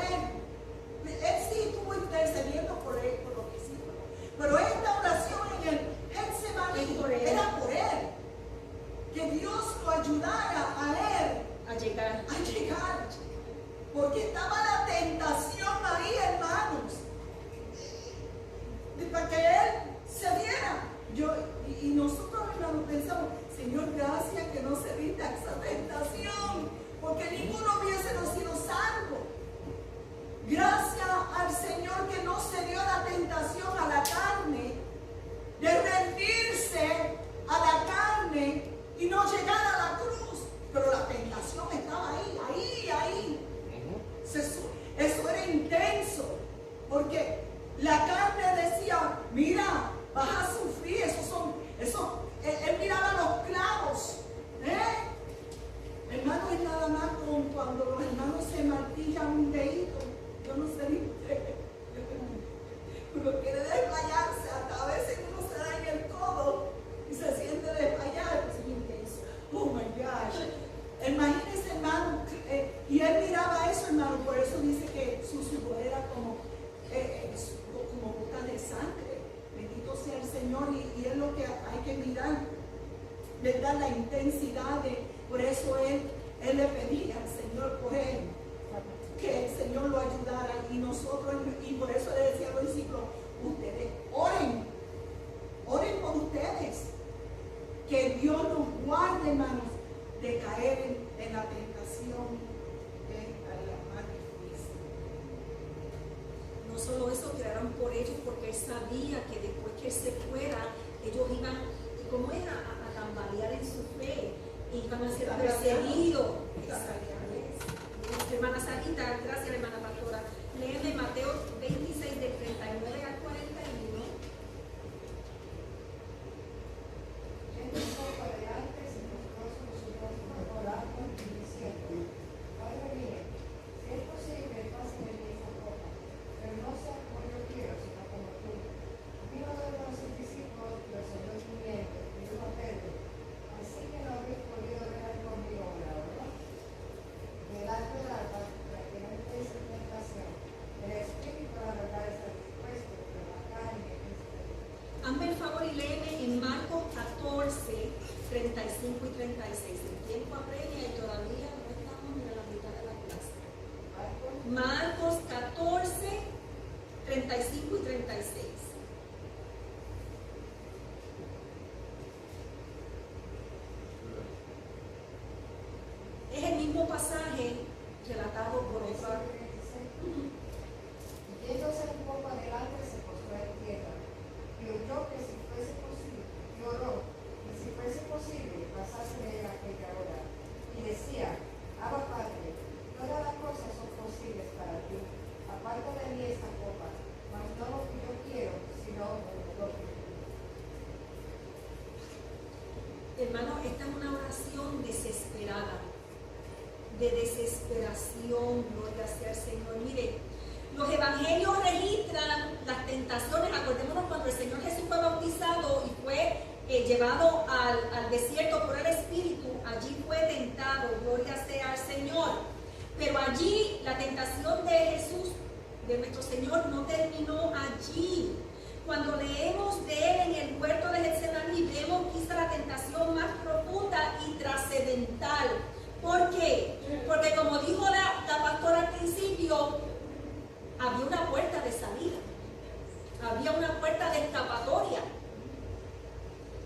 Él sí estuvo intercediendo por él, por los discípulos. Pero esta oración en el Getsemaní era por él. Que Dios lo ayudara a él A llegar. a llegar. Porque estaba la tentación ahí, hermanos. Para que él se viera. Y nosotros, hermanos, pensamos, Señor, gracias que no se evita esa tentación. Porque ninguno hubiese sido salvo. Gracias al Señor que no se dio la tentación a la carne, de rendirse a la carne y no llegar a la cruz. Pero la tentación estaba ahí. Eso era intenso, porque la carne decía, mira, vas a sufrir, él miraba los clavos. Hermano, es nada más con cuando los hermanos se martillan un dedito. Yo no sé ni usted. Uno quiere desmayarse, hasta a veces uno se da en el codo y se siente desmayar. Es intenso. Oh my gosh. Imagínense, hermano, y él miraba eso, hermano, por eso dice que su sudor era como gota de sangre. Bendito sea el Señor, y es lo que hay que mirar, ¿verdad? La intensidad por eso él le pedía al Señor por él, que el Señor lo ayudara, y nosotros, y por eso le decía a los discípulos, ustedes oren por ustedes, que Dios nos guarde, hermanos, de caer en la tentación de la más difícil. No solo eso, que oraron por ellos, porque él sabía que después que él se fuera, ellos iban, como era, a tambalear en su fe, y iban a ser perseguidos. Hermana Sarita, gracias, hermana pastora. Léeme Mateo 26, del 39 al 41. Hazme el favor y léeme en Marcos 14, 35 y 36. El tiempo apremia y todavía no estamos ni a la mitad de la clase. Marcos Marcos 14, 35 y 36. Es el mismo pasaje relatado por otra. Yéndose un poco adelante, se postró en tierra y oyó que si fuese posible, lloró, que si fuese posible, pasase de él aquella hora. Y decía: Abba Padre, todas las cosas son posibles para ti. Aparta de mí esta copa, mas no lo que yo quiero, sino lo que tú. Hermano, esta es una oración desesperada, de desesperación, gloria sea al Señor. Mire, los evangelios registran las tentaciones. Acordémonos cuando el Señor Jesús fue bautizado y fue llevado al desierto por el Espíritu, allí fue tentado, gloria sea al Señor. Pero allí la tentación de Jesús, de nuestro Señor, no terminó allí. Cuando leemos de Él en el huerto de Getsemaní, vemos quizá la tentación más profunda y trascendental. ¿Por qué? Porque como dijo la pastora al principio, había una puerta de salida, había una puerta de escapatoria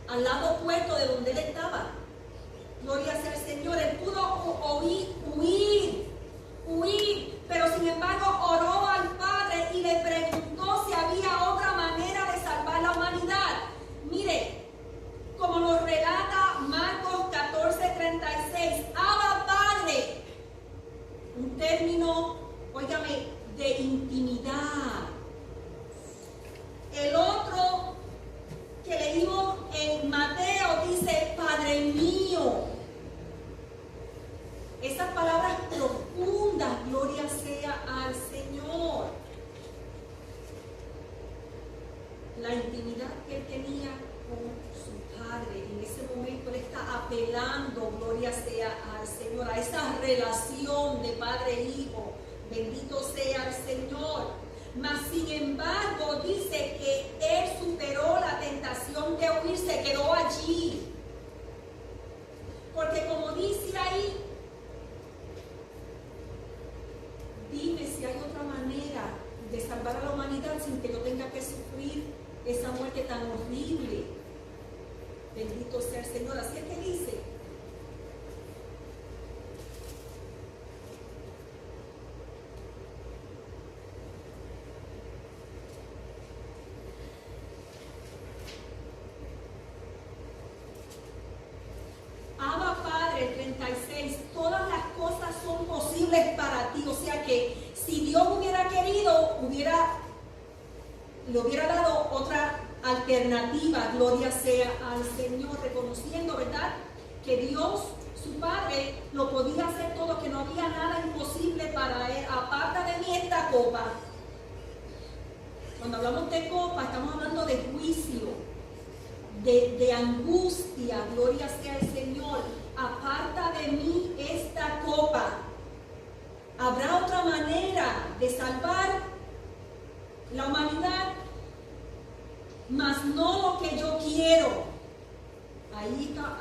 al lado opuesto de donde él estaba. Gloria sea al Señor. Él pudo huir, pero sin embargo oró al Padre y le preguntó si había otra manera de salvar la humanidad. Mire, como nos relata Marcos 14:36, Abba Padre, un término, óigame, de intimidad. El otro que leímos en Mateo dice: Padre mío. Esas palabras profundas, gloria sea al Señor. La intimidad que él tenía con su Padre, en ese momento él está apelando, gloria sea al Señor, a esa relación de Padre e Hijo. Bendito sea el Señor. Mas sin embargo dice que él superó la tentación de huir, se quedó allí. Porque como dice ahí, dime si hay otra manera de salvar a la humanidad sin que yo tenga que sufrir esa muerte tan horrible. Bendito sea el Señor. Así es que dice: Abba Padre, 36, todas las cosas son posibles para ti. O sea que si Dios hubiera querido, le hubiera dado otra alternativa, gloria sea al Señor, reconociendo, ¿verdad?, que Dios, su Padre, lo podía hacer todo, que no había nada imposible para él. Aparta de mí esta copa. Cuando hablamos de copa, estamos hablando de juicio, de angustia, gloria sea el Señor. Aparta de mí esta copa. ¿Habrá otra manera de salvar la humanidad? Mas no lo que yo quiero. Ahí está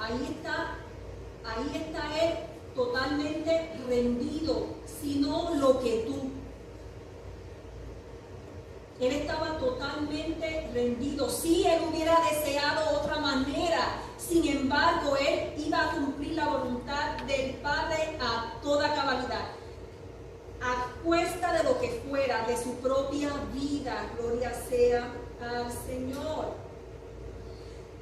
él totalmente rendido, sino lo que tú. Él estaba totalmente rendido. Si él hubiera deseado otra manera, sin embargo, él iba a cumplir la voluntad del Padre a toda cabalidad, a cuesta de lo que fuera, de su propia vida. Gloria sea al Señor.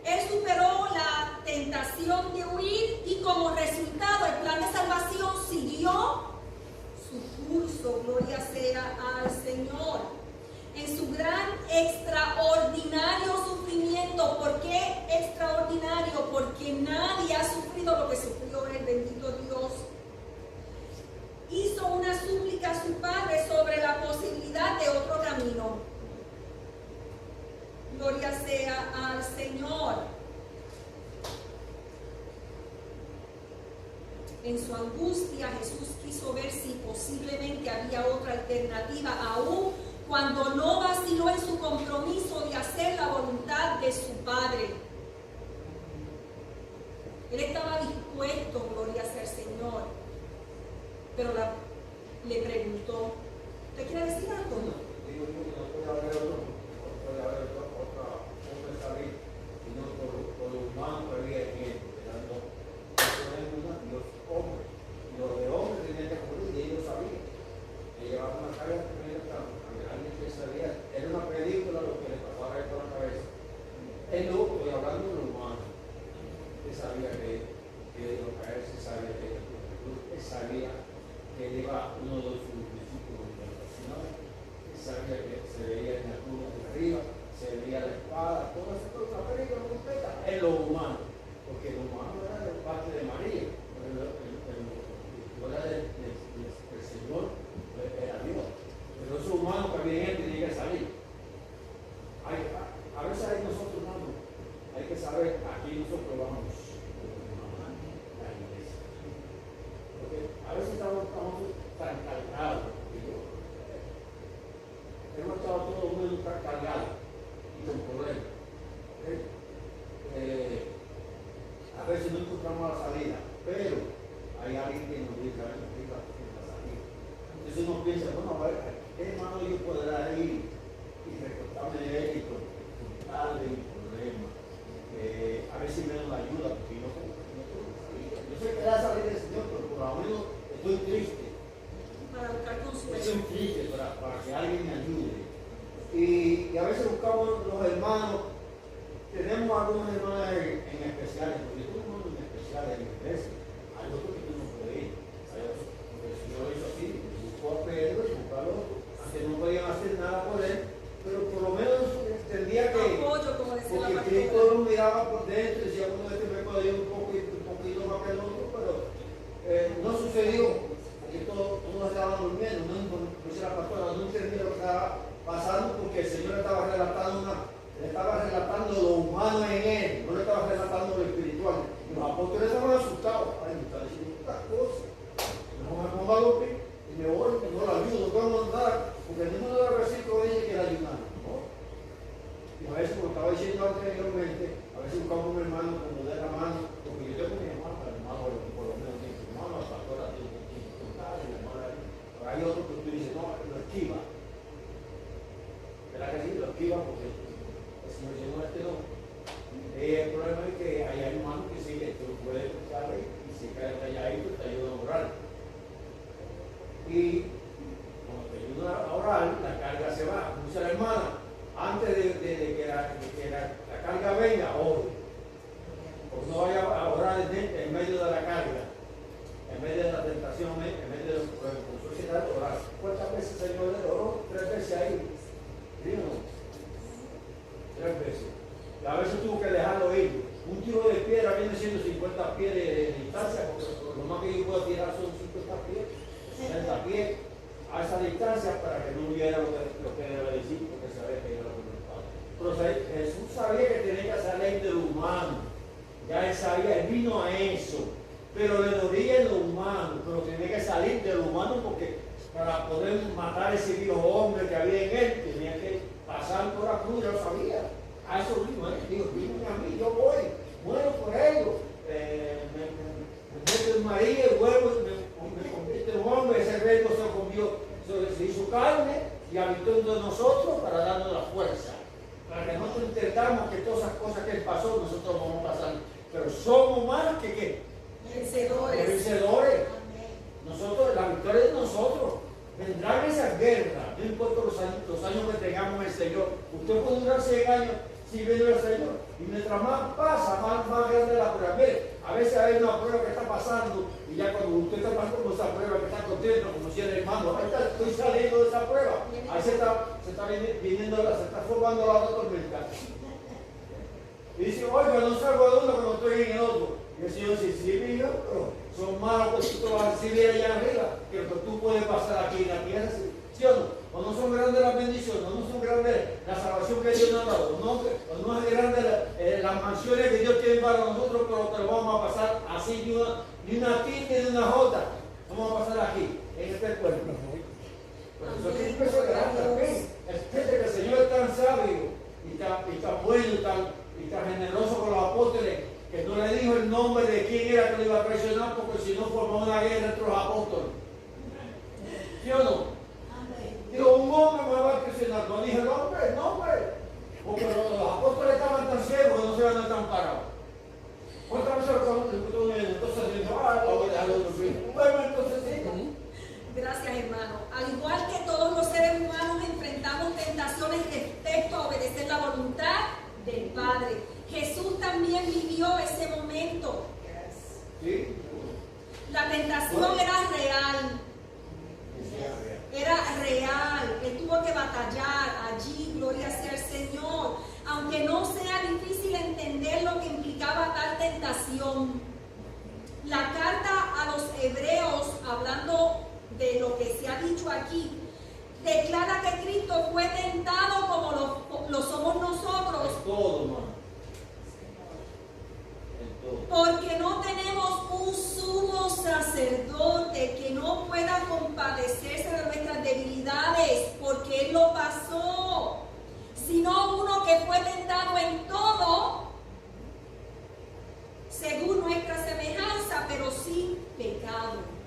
Él superó la tentación de huir y como resultado el plan de salvación siguió su curso. Gloria sea al Señor. En su gran, extraordinario sufrimiento. ¿Por qué extraordinario? Porque nadie ha sufrido lo que sufrió él, bendito Dios. Hizo una súplica a su Padre sobre la posibilidad de otro camino. Gloria sea al Señor. En su angustia, Jesús quiso ver si posiblemente había otra alternativa, aún cuando no vaciló en su compromiso de hacer la voluntad de su Padre. Él estaba dispuesto, gloria sea al Señor, pero le preguntó punto. ¿Te quiere decir algo? Digo yo que no puede haber otra forma de salir, sino por lo humano que había en él, eran dos Dios hombre. Y los de hombres tenían que morir, y ellos sabían. Le llevaban una carga tremenda a alguien que sabía. Era una película lo que le pasaba a él por la cabeza. Es loco, y hablando de lo humano, él sabía que iba a caerse, sabía que él sabía que él iba uno de sus discípulos de la final, él sabía que se veía en la cruz de arriba, se veía la espada, toda esa cosa, la película completa, es lo humano, porque lo humano era de parte de María, pero era del Señor, era Dios, pero eso humano que había en él tenía que salir. A veces hay nosotros, hermanos, hay que saber a quién nosotros vamos. La iglesia. Porque a veces estamos tan cargados. Hemos estado todo el mundo tan cargado y con problemas. A veces no encontramos la salida, pero hay alguien que nos dice la salida. Entonces uno piensa, bueno, a ver, ¿qué hermano yo podrá ir y recortarme de él y contarle mi problema? A ver si me dan la ayuda, porque yo no tengo salida. Yo sé que da salida del Señor, pero por lo menos estoy triste. Para buscar consuelo. Estoy triste para que alguien me ayude. Y a veces buscamos los hermanos, tenemos algunos hermanos en especiales, porque tú hermanos en especiales en la iglesia, hay otros que tú no puedes ir. Hay otros, porque el Señor lo hizo así, buscó a Pedro y buscó al otro, aunque no podían hacer nada por él, pero por lo menos entendía que, Apoyo, como decía la porque Cristo pastora. lo miraba por dentro y decía, bueno, este me puede ir un poquito más que el otro, pero no sucedió, porque todos estaban durmiendo, no dice la pastora, no entendía lo que estaba pasando, porque el Señor le estaba relatando lo humano en él, no le estaba relatando lo espiritual. Y los apóstoles estaban asustados, ay, me está diciendo estas cosas, no me ponga los pies y me voy, que no la ayudo, no puedo mandar, porque el número de los versículos dice que la ayudaron, ¿no? Y a veces, como estaba diciendo anteriormente, a veces buscamos un hermano que nos dé la mano, porque yo tengo mi hermano, por lo menos mi hermano, la pastora tiene que contar, mi hermana, pero hay otro que tú dices, no, lo esquiva. ¿Verdad que sí? Lo esquiva porque el Señor dice, no, este no. El problema es que hay hermanos que sí, que tú puedes escuchar y si caes allá y te ayuda a orar. Y cuando te ayuda a orar, la carga se va. Como dice la hermana, antes de que la carga venga, ore. Porque no vaya a orar en medio de la carga, en medio de la tentación, en medio de los problemas. Por eso se trata de orar. ¿Cuántas veces el Señor le oró? 3 veces ahí. Díganos. 3 veces. Y a veces tuvo que dejarlo ir. Un tiro de piedra viene siendo 50 pies de distancia, porque lo más que yo puedo tirar son 50 pies, 60 pies a esa distancia para que no hubiera lo que debe decir, porque sabía que era lo que estaba. Pero Jesús sabía que tenía que salir de lo humano. Ya él sabía, él vino a eso. Pero le dolía en lo humano, pero tenía que salir de lo humano porque para poder matar a ese viejo hombre que había en él, tenía que pasar por la cruz, ya lo sabía. A eso vino, dijo, vino a mí, yo voy, muero por ellos, me meto en María, vuelvo, me convierto en hombre, ese verbo se convirtió, se hizo carne y habitó entre nosotros para darnos la fuerza, para que nosotros entendamos que todas esas cosas que él pasó, nosotros vamos a pasar, pero somos más que ¿qué? Vencedores. Nosotros, la victoria es de nosotros. Vendrán esas guerras, no importa los años que tengamos el Señor. Usted puede durar 100 años sin ver al Señor. Y mientras más pasa, más grande la prueba. Mire, a veces hay una prueba que está pasando y ya cuando usted está pasando esa prueba que está contento, como si el hermano, ahí está, estoy saliendo de esa prueba. Ahí se está viniendo, se está formando la otra tormenta. Y dice, oiga, no salgo de uno cuando estoy en el otro. Y el Señor dice, sí, mira, pero son malos que tú te vas a recibir allá arriba, que tú puedes pasar aquí en la tierra, ¿sí o no? O no son grandes las bendiciones, o no son grandes la salvación que Dios nos ha dado, o no es grande las mansiones que Dios tiene para nosotros, pero te lo vamos a pasar así, ni una tilde ni una jota, vamos a pasar aquí, en este pueblo. Pero eso es impresionante, es que el Señor es tan sabio, y tan bueno, y tan generoso con los apóstoles, que no le dijo el nombre de quién era que lo iba a traicionar, porque si no formó una guerra entre los apóstoles. ¿Sí o no? Dijo, un hombre me va a presionar. No dije, no, hombre, no, hombre. Porque los apóstoles estaban tan ciegos que no se iban a estar parados. ¿Cuántas veces lo entonces dijo, voy a dejarlo dormir? Bueno, entonces sí. Gracias, hermano. Al igual que todos los seres humanos enfrentamos tentaciones respecto a obedecer la voluntad del Padre. Jesús también vivió ese momento. Sí. La tentación era real. Era real. Él tuvo que batallar allí, gloria sea al Señor. Aunque no sea difícil entender lo que implicaba tal tentación. La carta a los hebreos, hablando de lo que se ha dicho aquí, declara que Cristo fue tentado como lo somos nosotros. Es todo, hermano. Es todo. Porque no tenemos un sumo sacerdote que no pueda compadecerse de nuestras debilidades, porque Él lo pasó, sino uno que fue tentado en todo, según nuestra semejanza, pero sin pecado.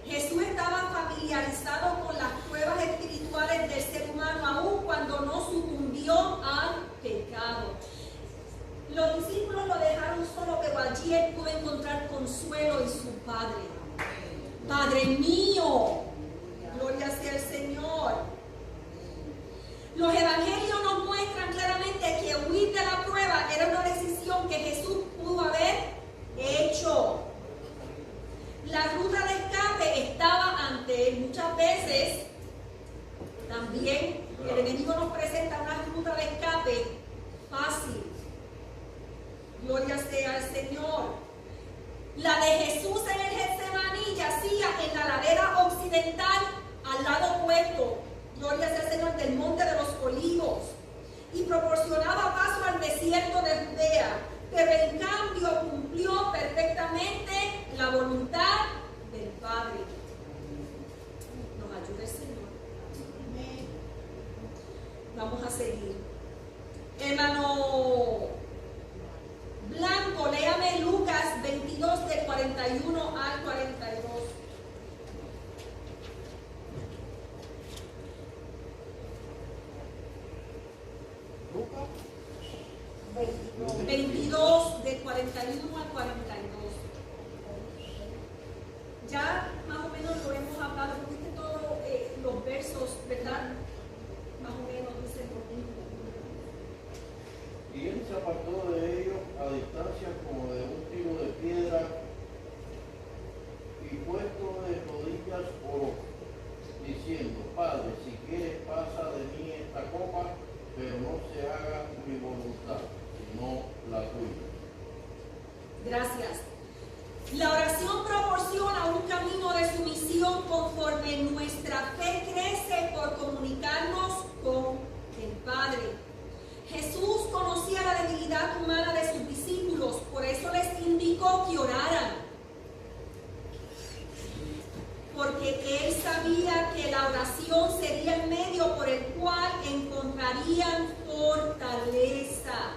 Jesús estaba familiarizado con las pruebas espirituales del ser humano, aun cuando no sucumbió al pecado. Los discípulos lo dejaron solo, pero allí él pudo encontrar consuelo en su Padre. Padre mío, gloria sea el Señor. Los evangelios nos muestran claramente que huir de la prueba era una decisión que Jesús pudo haber hecho. La ruta de escape estaba ante él. Muchas veces también el enemigo nos presenta una ruta de escape fácil. Gloria sea al Señor. La de Jesús en el Getsemaní yacía en la ladera occidental, al lado opuesto, gloria sea al Señor, del monte de los Olivos, y proporcionaba paso al desierto de Judea, pero en cambio cumplió perfectamente la voluntad del Padre. Nos ayude el Señor. Vamos a seguir. Hermano Blanco, léame Lucas 22 del 41 al 42. Lucas 22 del 41 al 42. Ya más o menos lo hemos hablado, porque todos los versos, ¿verdad? Más o menos dicen lo mismo. Y él se apartó de ellos a distancia como de un tiro de piedra y puesto de rodillas oró, diciendo, Padre, si quieres pasa de mí esta copa, pero no se haga mi voluntad, sino la tuya. Gracias. La oración proporciona un camino de sumisión conforme nuestra fe crece por comunicarnos con el Padre. Jesús conocía la debilidad humana de sus discípulos, por eso les indicó que oraran. Porque él sabía que la oración sería el medio por el cual encontrarían fortaleza.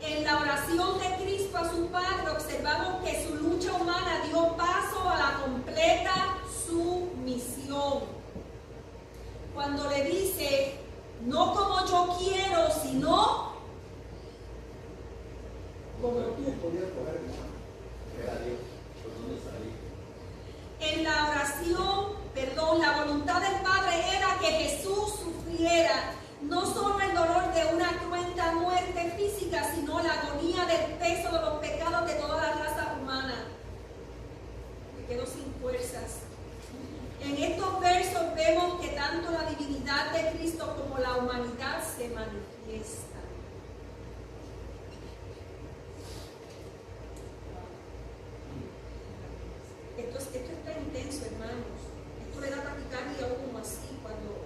En la oración de Cristo a su Padre observamos que su lucha humana dio paso a la completa sumisión. Cuando le dice, no como yo quiero, sino como tú. En la oración, la voluntad del Padre era que Jesús sufriera no solo el dolor de una cruenta muerte física, sino la agonía del peso de los pecados de toda la raza humana. Me quedo sin fuerzas. En estos versos vemos que tanto la divinidad de Cristo como la humanidad se manifiestan. Esto está intenso, hermanos. Esto le da taquicardia a uno así cuando...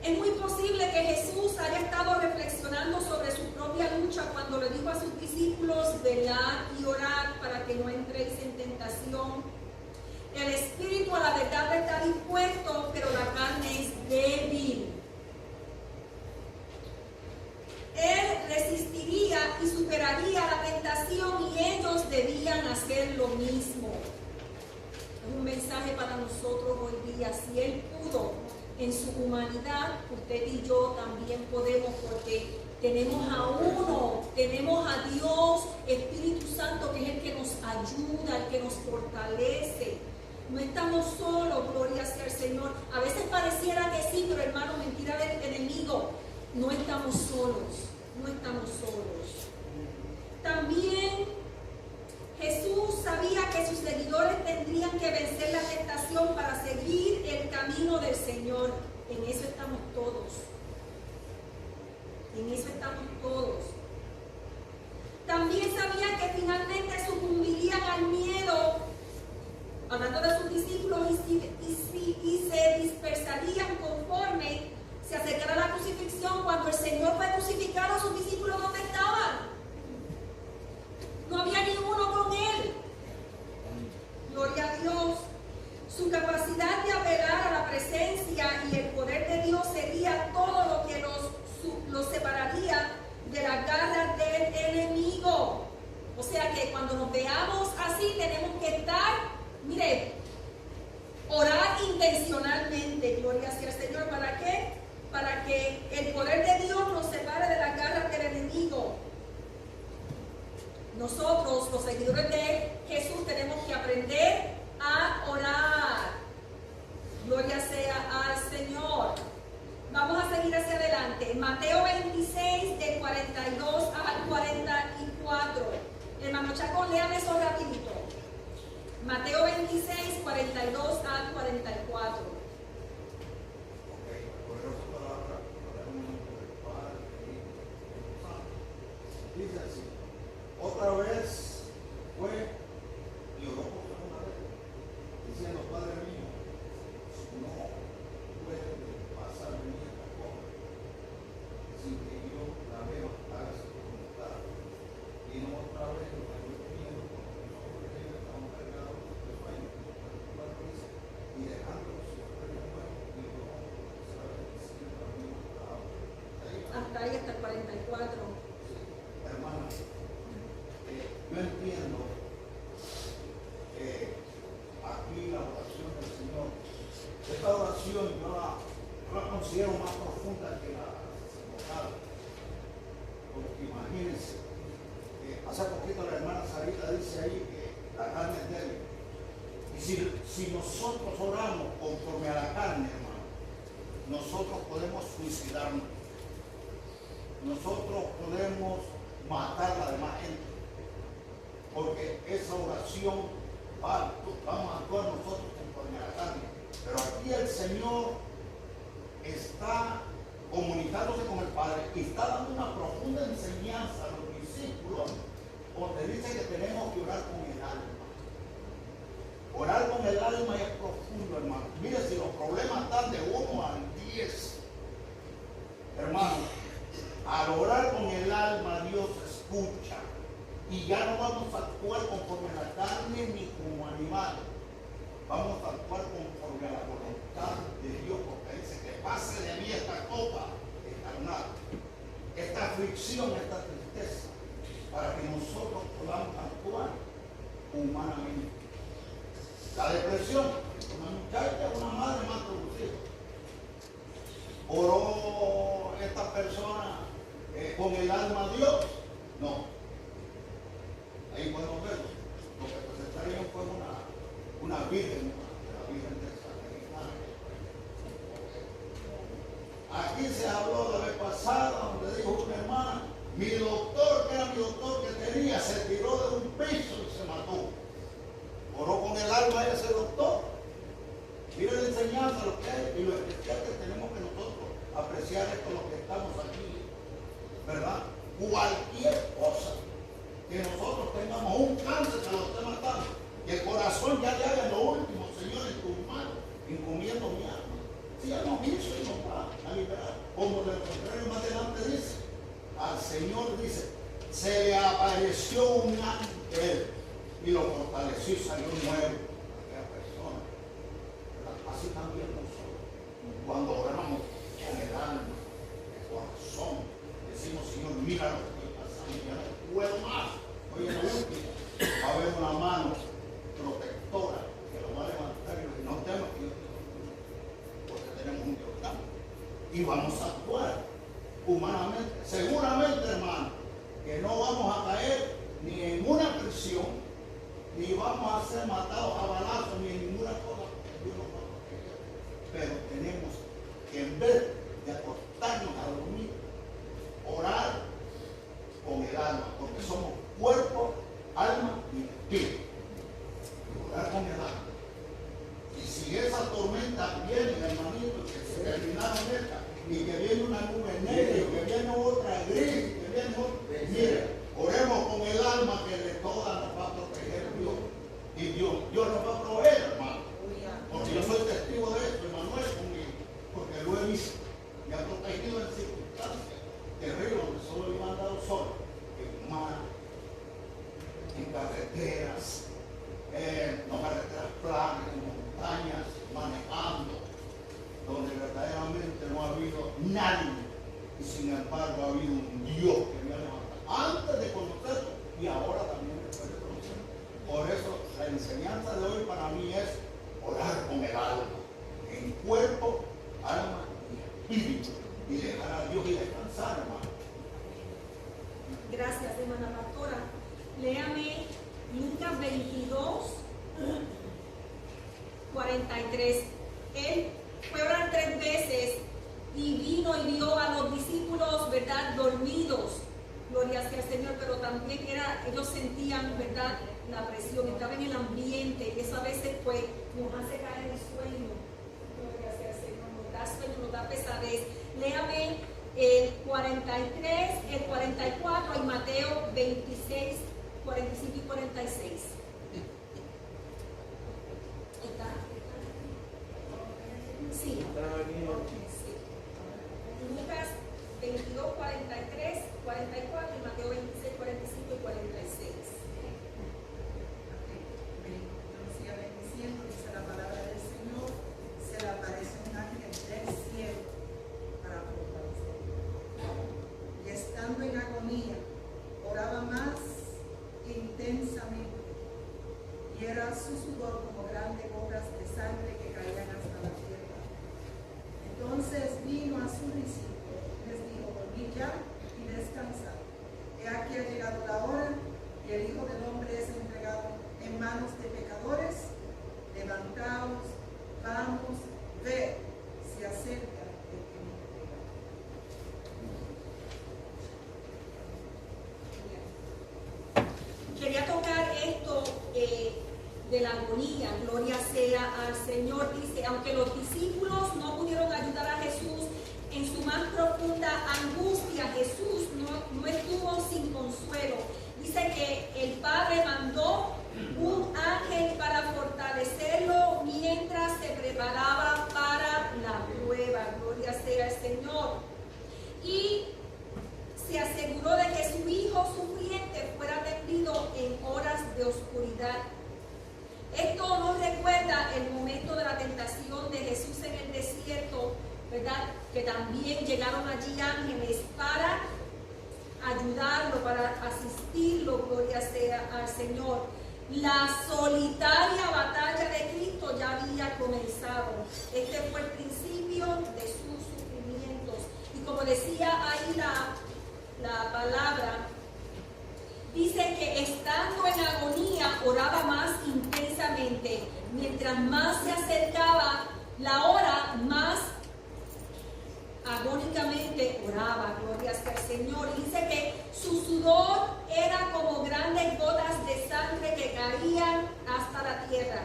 Es muy posible que Jesús haya estado reflexionando sobre su propia lucha cuando le dijo a sus discípulos, velad y orad para que no entréis en tentación. El espíritu a la verdad está dispuesto, pero la carne es débil. Él resistiría y superaría la tentación y ellos debían hacer lo mismo. mensaje para nosotros hoy día. Si Él pudo en su humanidad, usted y yo también podemos, porque tenemos a uno, tenemos a Dios, Espíritu Santo, que es el que nos ayuda, el que nos fortalece. No estamos solos, gloria sea al Señor. A veces pareciera que sí, pero hermano, mentira del enemigo. No estamos solos, no estamos solos. También Jesús sabía que sus seguidores tendrían que vencer la tentación para seguir el camino del Señor. En eso estamos todos. En eso estamos todos. También sabía que finalmente sucumbirían al miedo, hablando de sus discípulos, y se dispersarían conforme se acercara la crucifixión. Cuando el Señor fue crucificado, sus discípulos, ¿dónde estaban? No había ni uno con Él. Gloria a Dios. Su capacidad de apelar a la presencia y el poder de Dios sería todo lo que los separaría de las garras del enemigo. O sea que cuando nos veamos así, tenemos que estar, mire, orar intencionalmente, gloria sea al Señor. ¿Para qué? Para que el poder de Dios nos separe de las garras del enemigo. Nosotros, los seguidores de Jesús, tenemos que aprender a orar. Gloria sea al Señor. Vamos a seguir hacia adelante. Mateo 26, del 42 al 44. Hermano Chacón, léame eso rapidito. Mateo 26, 42 al 44. Dice así: otra vez fue y oró por segunda vez, diciendo: Padre mío, no puede pasarme ni esta copa sin que yo la beba, hágase tu voluntad. Y no otra vez lo que yo pidiendo, porque nosotros estamos cargados de sueño. Dice: y dejando su sueño nuevo, y yo se va diciendo a mí Hasta ahí, hasta el 44. Hermano, yo entiendo que aquí la oración del Señor, esta oración yo la considero más profunda que la sacerdotal, porque imagínense, hace poquito la hermana Sarita dice ahí que la carne es débil, y si nosotros oramos conforme a la carne, hermano, nosotros podemos suicidarnos, nosotros podemos matar a la demás gente, porque esa oración vamos a actuar nosotros conforme a la carne. Pero aquí el Señor está comunicándose con el Padre y está dando una profunda enseñanza a los discípulos, donde dice que tenemos que orar con el alma. Orar con el alma es profundo, hermano. Mire, si los problemas están de 1 al 10, hermano, al orar con el alma, Dios escucha. Y ya no vamos a actuar conforme a la carne ni como animales. Vamos a actuar conforme a la voluntad de Dios, porque dice que pase de mí esta copa carnal, esta aflicción, esta tristeza, para que nosotros podamos actuar humanamente. La depresión, una muchacha, una madre mata a sus hijos. ¿Oró esta persona con el alma a Dios? No. Ahí podemos verlo. Lo que presentarían fue una virgen, la Virgen de San Aquí se habló la vez pasada, donde dijo una hermana: mi doctor, que era mi doctor que tenía, se tiró de un piso y se mató. Oró con el alma a ese doctor. Mira la enseñanza, lo que hay y lo especial que tenemos que nosotros apreciar esto, lo que estamos aquí, ¿verdad? Cualquier cosa que nosotros tengamos, un cáncer que lo esté matando, que el corazón ya le haga lo último, Señor, en tus manos, encomiendo mi alma. Si ya nos hizo y nos va a liberar. Como el contrario más adelante dice, al Señor dice, se le apareció un ángel y lo fortaleció y salió nuevo a aquella persona. Así también nosotros, cuando oramos con el alma, el corazón, decimos: Señor, mira lo que estoy pasando, ya no puedo más. Oye, lo último, va a haber una mano protectora que lo va a levantar y lo vamos a actuar humanamente. Seguramente, hermano, que no vamos a caer ni en una prisión, ni vamos a ser matados a balazos, ni en ninguna cosa que Dios nos va a proteger. Pero tenemos que, en vez de acostarnos a dormir, orar con el alma, porque somos cuerpo, alma y espíritu. Orar con el alma. Y si esa tormenta viene, hermanito, que se terminaron esta, y que viene una nube negra, y que viene otra gris, y que viene otra, mire, oremos con el alma que de todas nos va a proteger Dios. Y Dios nos va a proveer, hermano. Porque yo soy testigo de esto, Emanuel conmigo, porque lo he visto. Me ha protegido en circunstancias terribles donde solo me han dado sol, en mar, en carreteras, no carreteras planas, en montañas, manejando, donde verdaderamente no ha habido nadie, y sin embargo ha habido un Dios que me ha levantado antes de conocerlo y ahora también después de conocerlo. Por eso la enseñanza de hoy para mí es orar con el alma, en cuerpo, alma y espíritu, y dejar a Dios y descansar, hermano. Gracias, hermana pastora. Léame Lucas 22, 43. Él fue a orar 3 veces y vino y vio a los discípulos, ¿verdad?, dormidos. Gloria sea al Señor, pero también ellos sentían, ¿verdad?, la presión, estaban en el ambiente, y eso a veces pues nos hace caer en el sueño. Gloria sea al Señor, nos da sueño, nos da pesadez. Léame el 43, el 44 y Mateo 26, 45 y 46. ¿Está? Sí. Lucas 22, 43, 44 y Mateo 26, 45 y 46. Siga bendiciendo, dice la palabra del Señor, se le aparece un ángel del cielo para fortalecer. Y estando en agonía, oraba más intensamente, y era su sudor como grandes gotas de sangre que caían hasta la tierra. Entonces vino a su discípulo, les dijo: dormid ya y descansad. He aquí ha llegado la hora, y el Hijo del Hombre es entregado en manos de pecadores. Levantaos, vamos, ved, se acerca el que me entrega. Quería tocar esto de la agonía. Gloria sea al Señor. Dice, aunque los discípulos no pudieron ayudar a Jesús en su más profunda angustia, Jesús no estuvo sin consuelo. Dice que el Padre mandó un ángel para fortalecerlo mientras se preparaba para la prueba. Gloria sea al Señor. Y se aseguró de que su hijo sufriente fuera atendido en horas de oscuridad. Esto nos recuerda el momento de la tentación de Jesús en el desierto, ¿verdad? Que también llegaron allí ángeles para ayudarlo, para asistirlo, gloria sea al Señor. La solitaria batalla de Cristo ya había comenzado. Este fue el principio de sus sufrimientos. Y como decía ahí la palabra, dice que estando en agonía oraba más intensamente. Mientras más se acercaba la hora, más agónicamente oraba. Gloria sea al Señor. Y dice que su sudor era como grandes gotas de sangre que caían hasta la tierra.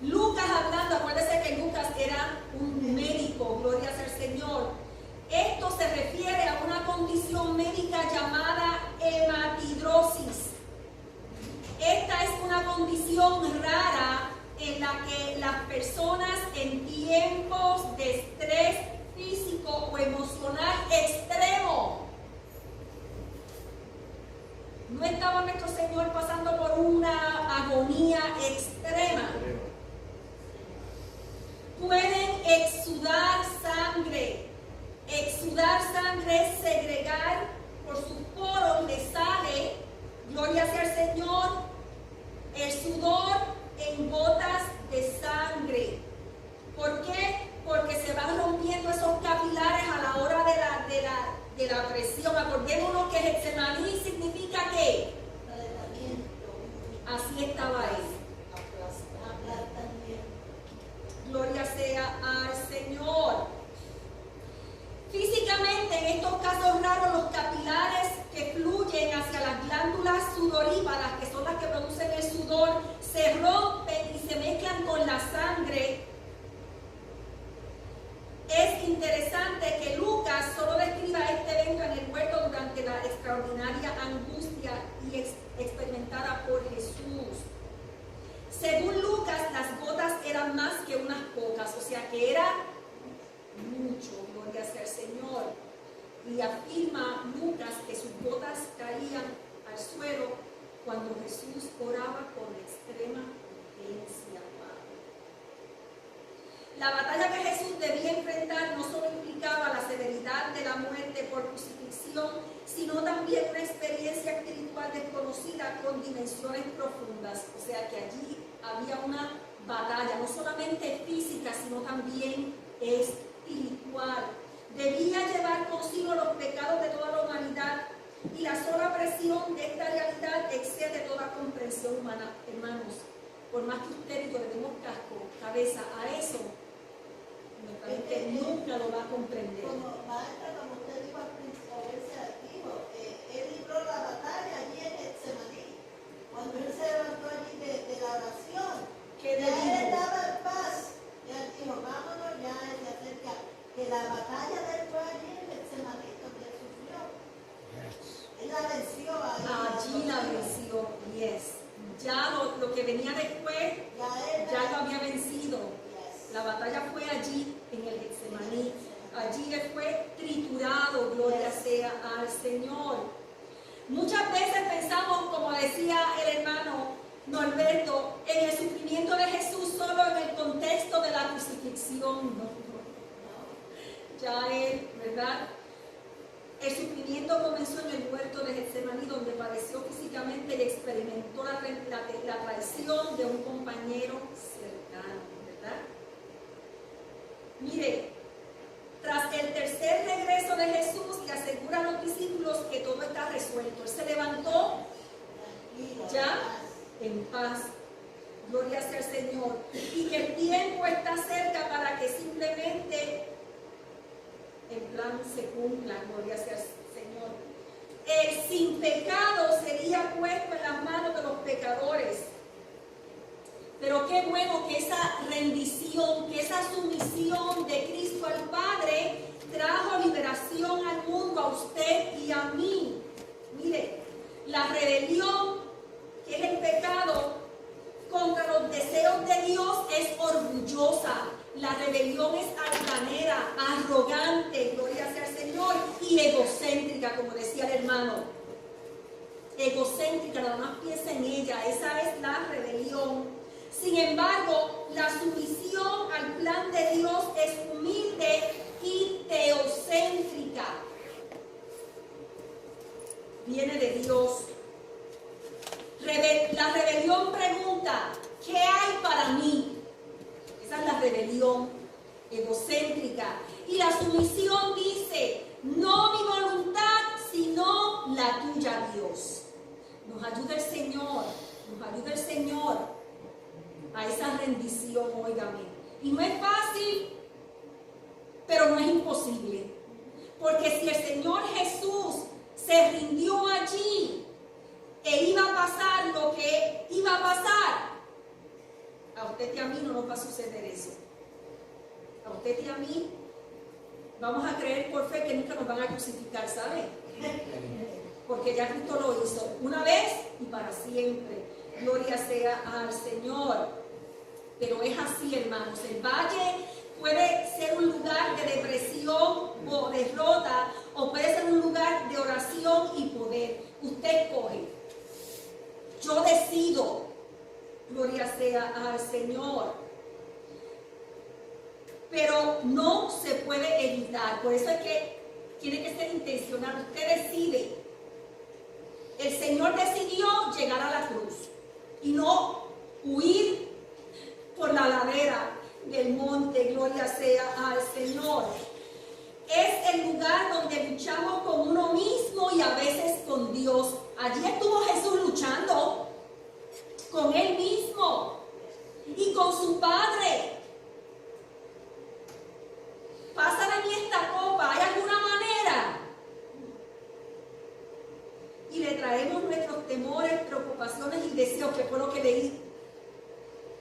Lucas hablando, acuérdense que Lucas era un médico, gloria sea al Señor. Esto se refiere a una condición médica llamada hematidrosis. Esta es una condición rara en la que las personas en tiempos de estrés físico o emocional extremo, no estaba nuestro Señor pasando por una agonía extrema, pueden exudar sangre, segregar por sus poros, le sale, gloria sea al Señor, el sudor en gotas de sangre. ¿Por qué? Porque se va van rompiendo esos capilares a la hora de la presión. Acordémonos que Getsemaní significa ¿qué? Así estaba él. Gloria sea al Señor. Físicamente, en estos casos raros, los capilares que fluyen hacia las glándulas sudoríparas, que son las que producen el sudor, se rompen y se mezclan con la sangre. Es interesante que Lucas solo describa este evento en el huerto durante la extraordinaria angustia experimentada por Jesús. Según Lucas, las gotas eran más que unas pocas, o sea que era mucho, gloria sea al Señor. Y afirma Lucas que sus gotas caían al suelo cuando Jesús oraba con extrema urgencia. La batalla que Jesús debía enfrentar no solo implicaba la severidad de la muerte por crucifixión, sino también una experiencia espiritual desconocida con dimensiones profundas. O sea que allí había una batalla, no solamente física, sino también espiritual. Debía llevar consigo los pecados de toda la humanidad, y la sola presión de esta realidad excede toda comprensión humana. Hermanos, por más que usted y yo le demos cabeza a eso, nuestra mente nunca lo va a comprender. Como maestra, como usted dijo al principio, él libró la batalla allí en Getsemaní. Cuando él se levantó allí de la oración, ¿Qué le ya él dijo? estaba en paz. Ya él dijo, vámonos, ya él se acerca. Que la batalla de él fue allí en Getsemaní, donde él sufrió. Él la venció ahí. Allí la venció, yes. Ya lo que venía después, ya lo había vencido. La batalla fue allí en el Getsemaní. Allí él fue triturado, gloria sea al Señor. Muchas veces pensamos, como decía el hermano Norberto, en el sufrimiento de Jesús solo en el contexto de la crucifixión. No. Ya él, ¿verdad? El sufrimiento comenzó en el huerto de Getsemaní, donde padeció físicamente y experimentó la traición de un compañero cercano, ¿verdad? Mire, tras el tercer regreso de Jesús, le asegura a los discípulos que todo está resuelto. Él se levantó ya en paz. Gloria sea al Señor. Y que el tiempo está cerca para que simplemente el plan se cumpla. Gloria sea al Señor. El sin pecado sería puesto en las manos de los pecadores. Pero qué bueno que esa rendición, que esa sumisión de Cristo al Padre trajo liberación al mundo, a usted y a mí. Mire, la rebelión, que es el pecado contra los deseos de Dios, es orgullosa. La rebelión es altanera, arrogante, gloria sea al Señor, y egocéntrica, como decía el hermano. Egocéntrica, nada más piensa en ella, esa es la rebelión. Sin embargo, la sumisión al plan de Dios es humilde y teocéntrica. Viene de Dios. La rebelión pregunta, ¿qué hay para mí? Esa es la rebelión egocéntrica. Y la sumisión dice, no mi voluntad, sino la tuya, Dios. Nos ayuda el Señor, a esa rendición, óigame. Y no es fácil, pero no es imposible. Porque si el Señor Jesús se rindió allí, e iba a pasar lo que iba a pasar, a usted y a mí no nos va a suceder eso. A usted y a mí vamos a creer por fe que nunca nos van a crucificar, ¿sabe? Porque ya Cristo lo hizo una vez y para siempre. Gloria sea al Señor. Pero es así, hermanos. El valle puede ser un lugar de depresión o derrota, o puede ser un lugar de oración y poder. Usted escoge. Yo decido. Gloria sea al Señor. Pero no se puede evitar. Por eso es que tiene que ser intencional. Usted decide. El Señor decidió llegar a la cruz y no huir por la ladera, del monte, gloria sea al Señor. Es el lugar donde luchamos con uno mismo y a veces con Dios. Allí estuvo Jesús luchando con Él mismo y con su Padre. Pasa de mí esta copa, ¿hay alguna manera? Y le traemos nuestros temores, preocupaciones y deseos, que fue lo que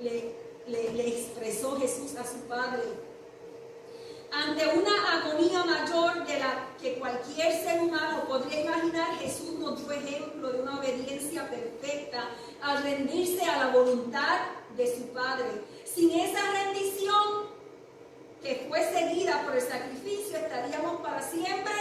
le expresó Jesús a su Padre. Ante una agonía mayor de la que cualquier ser humano podría imaginar, Jesús nos dio ejemplo de una obediencia perfecta al rendirse a la voluntad de su Padre. Sin esa rendición que fue seguida por el sacrificio, estaríamos para siempre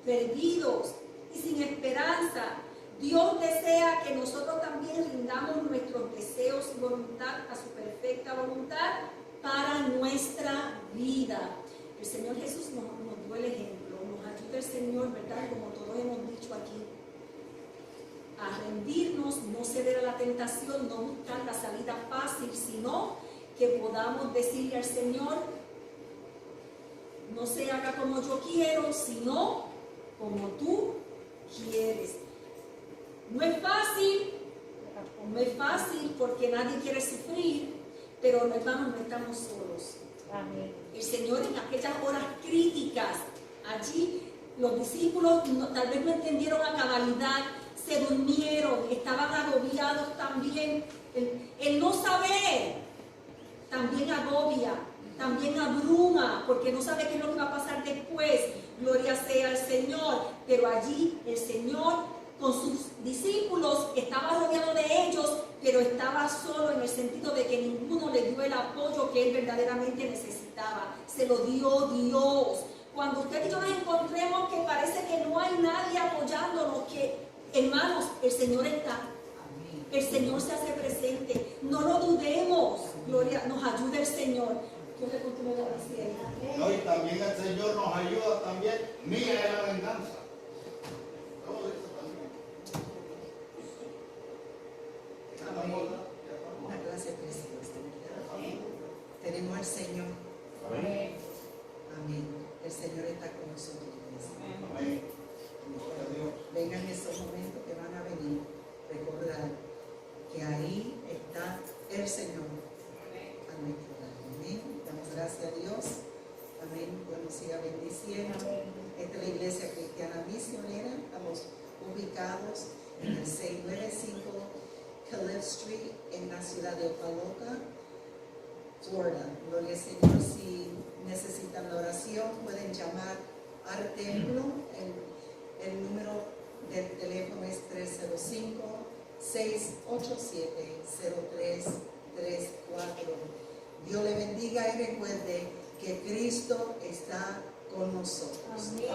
perdidos y sin esperanza. Dios desea que nosotros también rindamos nuestros deseos y voluntad a su perfecta voluntad para nuestra vida. El Señor Jesús nos dio el ejemplo, nos ayuda el Señor, ¿verdad? Como todos hemos dicho aquí, a rendirnos, no ceder a la tentación, no buscar la salida fácil, sino que podamos decirle al Señor: no se haga como yo quiero, sino como tú quieres. No es fácil porque nadie quiere sufrir, pero hermanos, no estamos solos. Amén. El Señor, en aquellas horas críticas, allí los discípulos tal vez no entendieron a cabalidad, se durmieron, estaban agobiados también. El no saber también agobia, también abruma, porque no sabe qué es lo que va a pasar después. Gloria sea al Señor. Pero allí el Señor con sus discípulos estaba rodeado de ellos, pero estaba solo en el sentido de que ninguno le dio el apoyo que él verdaderamente necesitaba. Se lo dio Dios. Cuando usted y yo nos encontremos que parece que no hay nadie apoyándonos, que hermanos, el Señor está. El Señor se hace presente. No lo dudemos. Gloria, nos ayuda el Señor. Dios le continúe bendiciendo. No, y también el Señor nos ayuda también. Mía es la venganza. Todo eso también. Una clase preciosa, ¿verdad? Tenemos al Señor. Amén. Amén. El Señor está con nosotros. Amén. Gloria a Dios. Vengan esos momentos que van a venir, recordar que ahí está el Señor a nuestro lado. Amén. Damos gracias a Dios. Amén. Dios nos siga bendiciendo. Esta es la Iglesia Cristiana Misionera. Estamos ubicados en el 695 Caleb Street, en la ciudad de Ocala, Florida. Gloria al Señor. Si necesitan la oración, pueden llamar al templo. El número del teléfono es 305-687-0334. Dios le bendiga y recuerde que Cristo está con nosotros. Amén.